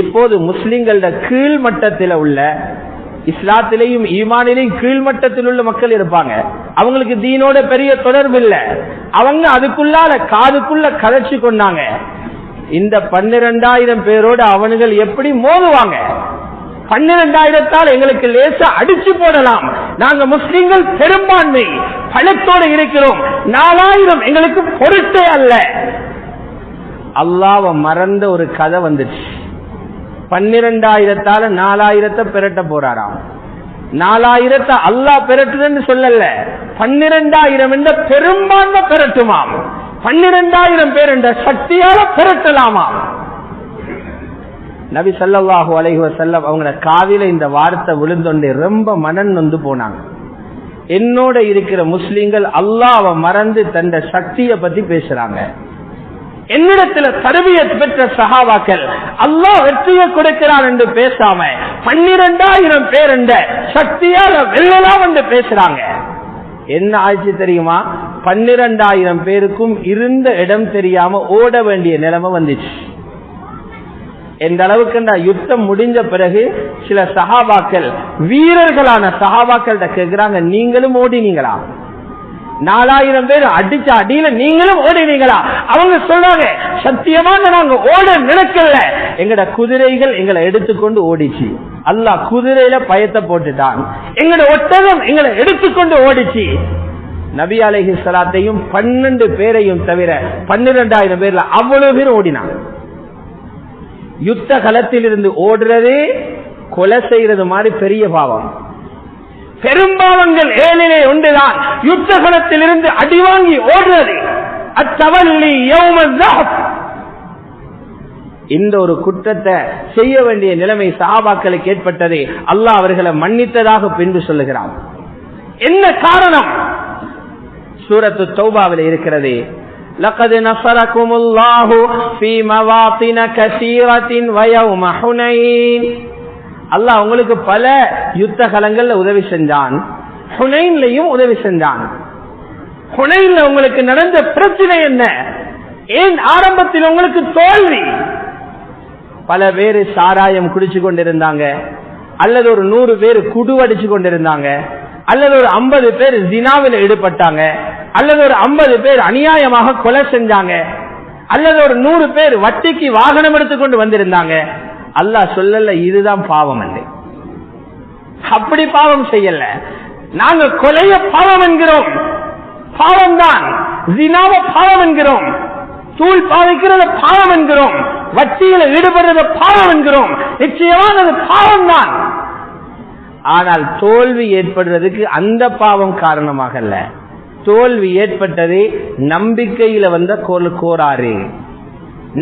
இப்போது முஸ்லிம்கள கீழ்மட்டத்தில் உள்ள, இஸ்லாத்திலையும் ஈமானிலையும் கீழ்மட்டத்தில் உள்ள மக்கள் இருப்பாங்க. அவங்களுக்கு தீனோட பெரிய தொடர்பு இல்லை. அவங்க அதுக்குள்ளால காதுக்குள்ள கதைச்சு கொண்டாங்க. இந்த 12,000 பேரோடு அவனுகள் எப்படி மோதுவாங்க? 12,000 எங்களுக்கு லேசா அடிச்சு போடலாம். நாங்க முஸ்லிம்கள் பெரும்பான்மை பலத்தோடு இருக்கிறோம். 4,000 எங்களுக்கு பொருட்டே அல்ல. அல்லாஹ்வை மறந்த ஒரு கதை வந்துச்சு. 12,000 4,000 பெரட்ட போறாராம். 4,000 அல்லாஹ் பெரட்டுதுன்னு சொல்லல, 12,000 என்ற பெரும்பான்மை பெரட்டுமாம். 12,000 பேர் என்ற சக்தியால பெரட்டலாமாம். நபி ஸல்லல்லாஹு அலைஹி வஸல்லம் அவங்கள காதில இந்த வார்த்தை விழுந்தோண்டே ரொம்ப மனம் நொந்து போனாங்க. என்னோட இருக்கிற முஸ்லிம்கள் அல்லாஹ்வை மறந்து தந்த சக்தியை பத்தி பேசுறாங்க. என்னிடத்துல தர்பியத் பெற்ற சஹாபாக்கள் அல்லாஹ் வெற்றியை கொடுக்கிறான் என்று பேசாம 12,000 பேர் என்ற சக்தியால வெல்லலாம் என்று பேசுறாங்க. என்ன ஆச்சு தெரியுமா? 12,000 பேருக்கும் இருந்த இடம் தெரியாம ஓட வேண்டிய நிலைமை வந்துச்சு. எந்த அளவுக்கு யுத்தம் முடிஞ்ச பிறகு சில சஹாபாக்கள், வீரர்களான சஹாபாக்கள் கேட்கிறாங்க, நீங்களும் ஓடினீங்களா? 4,000 பேர் அடிச்ச அடியில நீங்களும் ஓடினீங்களா? அவங்க சொல்றாங்க, சத்தியமாக நாங்க ஓட நினைக்கல, எங்கட குதிரைகள் எங்களை எடுத்துக்கொண்டு ஓடிச்சு. அல்லாஹ் குதிரையில பயத்தை போட்டுட்டான், எங்கட ஒட்டகம் எங்களை எடுத்துக்கொண்டு ஓடிச்சு. நபி அலைஹிஸ்ஸலாத்தையும் 12 பேரையும் தவிர 12,000 பேர்ல அவ்வளவு பேர் ஓடினாங்க. யுத்த களத்தில் இருந்து ஓடுறதே கொலை செய்யறது மாதிரி பெரிய பாவம். பெரும்பாவங்கள் 7 ஒன்றுதான் யுத்த களத்தில் இருந்து அடிவாங்கி ஓடுறது. அத்தவல்லி யௌம ஸஹப். இந்த ஒரு குற்றத்தை செய்ய வேண்டிய நிலைமை சஹாபாக்களுக்கு ஏற்பட்டது. அல்லாஹ் அவர்களை மன்னித்ததாக பின்பு சொல்லுகிறான். என்ன காரணம்? சூரத்து தௌபாவில் இருக்கிறது. லகத் நஸரகுமுல்லாஹு ஃபீ மவாத்தின கஸீரத்தின் வ யௌம ஹுனைன். அல்லாஹ் உங்களுக்கு பல யுத்த களங்கள்ல உதவி செஞ்சான், ஹுனைன்லயும் உதவி செஞ்சான். ஹுனைன்ல உங்களுக்கு நடந்த பிரச்சனை என்ன? ஏன் ஆரம்பத்தில் உங்களுக்கு தோல்வி? பல பேர் சாராயம் குடிச்சு கொண்டிருந்தாங்க, அல்லது ஒரு 100 பேர் குடுவடிச்சு கொண்டிருந்தாங்க, அல்லது ஒரு 50 பேர் ஜினாவில் ஈடுபட்டாங்க, அல்லது ஒரு 50 பேர் அநியாயமாக கொலை செஞ்சாங்க, அல்லது ஒரு 100 பேர் வட்டிக்கு வாகனம் எடுத்துக்கொண்டு வந்திருந்தாங்க. அல்லாஹ் சொல்லல இதுதான் பாவம் அல்ல, அப்படி பாவம் செய்யல. நாங்க கொலைய பாவம் என்கிறோம், பாவம் தான். ஜினாவ பாவம் என்கிறோம், தூள் பாவிக்கிறத பாவம் என்கிறோம், வட்டியில ஈடுபடுறத பாவம் என்கிறோம். நிச்சயமானது பாவம் தான். ஆனால் தோல்வி ஏற்படுறதுக்கு அந்த பாவம் காரணமாக அல்ல. தோல்வி ஏற்பட்டது நம்பிக்கையில வந்த கோளாறு,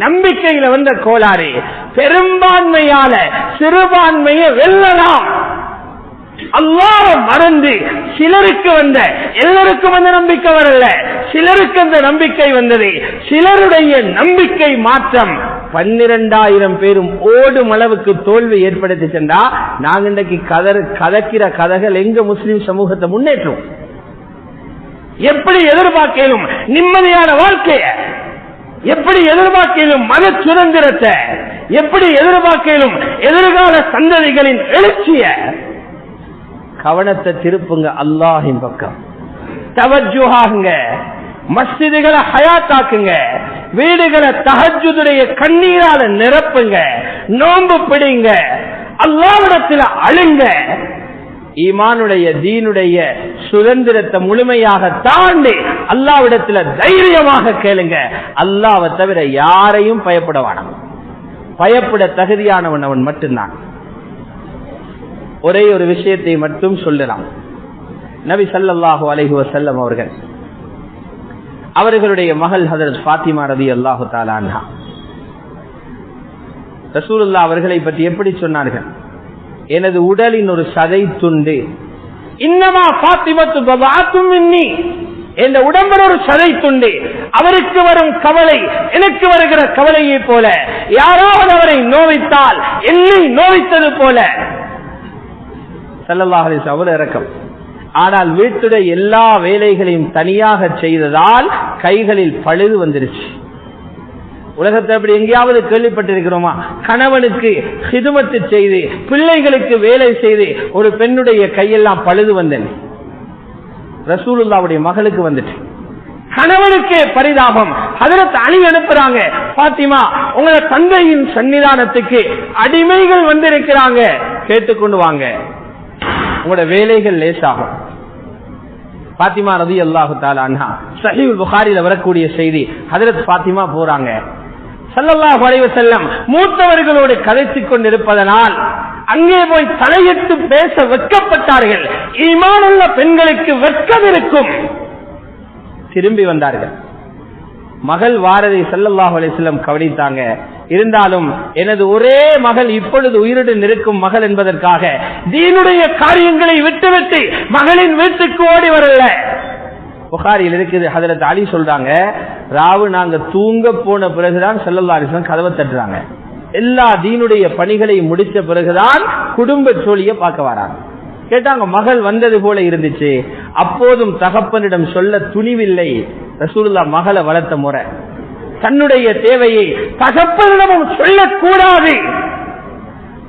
நம்பிக்கையில வந்த கோளாறு. பெரும்பான்மையால சிறுபான்மையை வெல்லலாம். அல்லாஹ் மறந்து சிலருக்கு வந்த, எல்லாருக்கும் அந்த நம்பிக்கை வரல, சிலருக்கு அந்த நம்பிக்கை வந்தது. சிலருடைய நம்பிக்கை மாற்றம் 12,000 பேரும் ஓடும் அளவுக்கு தோல்வி ஏற்படுத்தி சென்றா நாங்க இன்றைக்கு கதக்கிற கதைகள் எங்க முஸ்லிம் சமூகத்தை முன்னேற்றும்? எப்படி எதிர்பார்க்கலும் நிம்மதியான வாழ்க்கைய, எப்படி எதிர்பார்க்கலும் மத சுதந்திரத்தை, எப்படி எதிர்பார்க்கலும் எதிர்கால சந்ததிகளின் எழுச்சிய? கவனத்தை திருப்புங்க அல்லாஹின் பக்கம், தவஜ்ஜுஹாங்க, மஸ்ஜிதுகளை ஹயாத்தாக்குங்க, வீடுகளை தஹஜ்ஜுடைய கண்ணீரால நிரப்புங்க, நோன்பு பிடிங்க, அல்லாஹ்விடத்தில் அழுங்க. ஈமானுடைய தீனுடைய சுதந்திரத்தை முழுமையாக தாண்டி அல்லாஹ்விடத்தில் தைரியமாக கேளுங்க. அல்லாஹ்வை தவிர யாரையும் பயப்பட வேண்டாம். பயப்பட தகுதியானவன் அவன் மட்டும்தான். ஒரே ஒரு விஷயத்தை மட்டும் சொல்லலாம். நபி ஸல்லல்லாஹு அலைஹி வஸல்லம் அவர்களுடைய மகள் ஹஜ்ரத் ஃபாத்திமா ரலியல்லாஹு தஆலா அன்ஹா, ரசூலுல்லாஹ் அவர்களை பற்றி எப்படி சொன்னார்கள்? எனது உடலின் ஒரு சதை துண்டு, இன்னமா ஃபாத்திமத்து பதாத்தும் மின்னி, என்ற உடம்புல ஒரு சதை துண்டு. அவருக்கு வரும் கவலை எனக்கு வருகிற கவலையை போல, யாராவது அவரை நோவித்தால் என்னை நோவித்தது போல. ஸல்லல்லாஹு அலைஹி வஸல்லம் அவர் இரக்கம். ஆனால் வீட்டுடைய எல்லா வேலைகளையும் தனியாக செய்ததால் கைகளில் பழுது வந்துருச்சு. உலகத்தை அப்படி எங்கேயாவது கேள்விப்பட்டிருக்கிறோமா? கணவனுக்கு ஹிதுமத்து செய்து பிள்ளைகளுக்கு வேலை செய்து ஒரு பெண்ணுடைய கையெல்லாம் பழுது வந்தேன். ரசூலுல்லாஹ்வுடைய மகளுக்கு வந்துட்டு கணவனுக்கே பரிதாபம். ஹஜ்ரத் அலி அனுப்புறாங்க, ஃபாத்திமா உங்களோட தந்தையின் சன்னிதானத்துக்கு அடிமைகள் வந்திருக்கிறாங்க, கேட்டுக்கொண்டு வாங்க, உங்களோட வேலைகள் லேசாகும். ஃபாத்திமா ரலியல்லாஹு தஆலா அன்ஹா, ஸஹீஹுல் புகாரில வரக்கூடிய செய்தி. ஹஜ்ரத் ஃபாத்திமா போறாங்க, ஸல்லல்லாஹு அலைஹி வஸல்லம் மூத்தவர்களோடு கதைத்துக் கொண்டிருப்பதனால் அங்கே போய் தலையிட்டு பேச வெட்கப்பட்டார்கள். ஈமானுள்ள பெண்களுக்கு வெட்கம் இருக்கும். திரும்பி வந்தார்கள். மகள் வாரதை ஸல்லல்லாஹு அலைஹி வஸல்லம் கவனித்தாங்க. இருந்தாலும் எனது ஒரே மகள் இப்பொழுது உயிருடன் இருக்கும் மகள் என்பதற்காக தீனுடைய காரியங்களை விட்டுவிட்டு மகளின் வீட்டுக்கு ஓடி வரல. புகாரியில் இருக்குது. ஹஜ்ரத் அலி சொல்றாங்க, ராவு நாங்க தூங்க போன பிறகுதான் ஸல்லல்லாஹு அலைஹி வஸல்லம் கதவை தட்டுறாங்க. எல்லா தீனுடைய பணிகளையும் முடிச்ச பிறகுதான் குடும்ப சோழிய பார்க்க வராங்க. கேட்டாங்க, மகள் வந்தது போல இருந்துச்சு. அப்போதும் தகப்பனிடம் சொல்ல துணிவில்லை. ரசூலுல்லாஹ் மகளை வளர்த்த முறை, தன்னுடைய தேவையை தகப்பனிடமும் சொல்லக்கூடாது.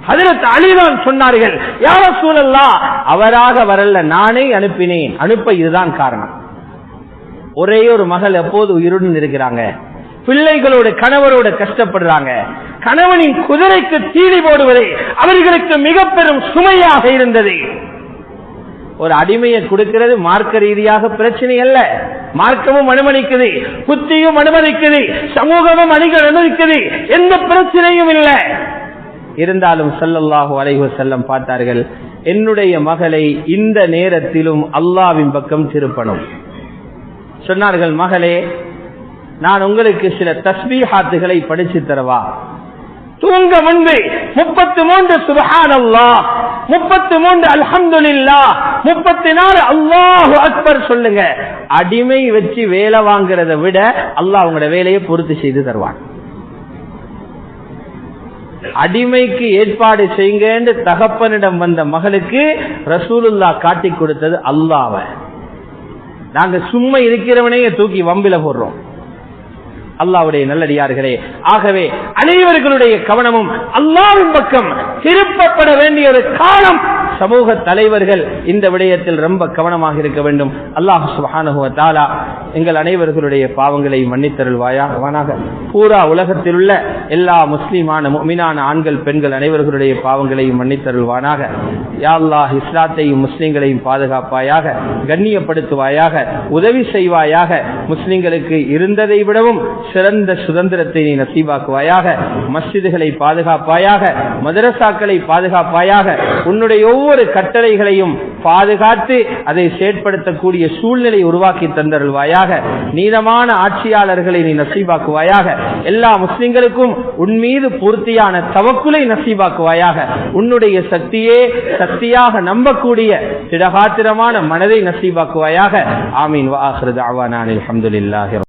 ஹஜ்ரத் அலிதான் சொன்னார்கள், யா ரசூலல்லாஹ் அவராக வரல, நானே அனுப்பினேன். அனுப்ப இதுதான் காரணம். ஒரே ஒரு மகள் எப்போது உயிருடன் இருக்கிறாங்க, பிள்ளைகளோட கணவரோட கஷ்டப்படுறாங்க. கணவனின் குதிரைக்கு தீனி போடுவதை அவர்களுக்கு மிக பெரும் சுமையாக இருந்தது. ஒரு அடிமையை கொடுக்கிறது மார்க்க ரீதியாக பிரச்சனை அல்ல, மார்க்கமும் அனுமதிக்குது, புத்தியும் அனுமதிக்குது, சமூகமும் அனுமதிக்குது, எந்த பிரச்சனையும் இல்லை. இருந்தாலும் ஸல்லல்லாஹு அலைஹி வஸல்லம் பார்த்தார்கள், என்னுடைய மகளை இந்த நேரத்திலும் அல்லாஹ்வின் பக்கம் திருப்பணும். சொன்னார்கள், மகளே, நான் உங்களுக்கு சில தஸ்பீஹாத்துகளை படிச்சு தரவா? தூங்க முன்பு 33 சுப்ஹானல்லாஹ், 33 அல்ஹம்துலில்லாஹ், 34 அல்லாஹு அக்பர் சொல்லுங்க. அடிமை வச்சு வேலை வாங்குறதை விட அல்லாஹ் உங்களோட வேலையை பூர்த்தி செய்து தருவான். அடிமைக்கு ஏற்பாடு செய்யுங்க தகப்பனிடம் வந்த மகளுக்கு ரசூலுல்லாஹ் காட்டி கொடுத்தது அல்லாஹ்வை. நாங்க சும்மா இருக்கிறவனையே தூக்கி வம்பில போடுறோம். அல்லாஹ்வுடைய நல்லடியார்களே, ஆகவே அனைவர்களுடைய கவனமும் அல்லாஹ்வின் பக்கம் திருப்பப்பட வேண்டிய ஒரு காலம். சமூக தலைவர்கள் இந்த விடயத்தில் ரொம்ப கவனமாக இருக்க வேண்டும். அல்லாஹ் சுப்ஹானஹு வ தஆலா எங்கள் அனைவர்களுடைய பாவங்களை மன்னித்தருள்வாயாக. பூரா உலகத்தில் உள்ள எல்லா முஸ்லிமான முஃமினான ஆண்கள் பெண்கள் அனைவர்களுடைய பாவங்களையும் மன்னித்தருள்வானாக. யா அல்லாஹ், இஸ்லாத்தையும் முஸ்லிம்களையும் பாதுகாப்பாயாக, கண்ணியப்படுத்துவாயாக, உதவி செய்வாயாக. முஸ்லிம்களுக்கு இருந்ததை விடவும் சிறந்த சுதந்திரத்தை நீ நசீபாக்குவாயாக. மஸ்ஜிதுகளை பாதுகாப்பாயாக, மதரசாக்களை பாதுகாப்பாயாக. உன்னுடைய ஒவ்வொரு கட்டளைகளையும் பாதுகாத்து அதை செயற்படுத்தக்கூடிய சூழ்நிலை உருவாக்கி தந்தருள்வாயாக. நீதமான ஆட்சியாளர்களை நீ நசீபாக்குவாயாக. எல்லா முஸ்லிம்களுக்கும் உன் மீது பூர்த்தியான தவக்குலை நசீபாக்குவாயாக. உன்னுடைய சக்தியே சக்தியாக நம்பக்கூடிய திடகாத்திரமான மனதை நசீபாக்குவாயாக. ஆமீன். வ ஆகிரு தஅவானா அல்ஹம்துலில்லாஹி.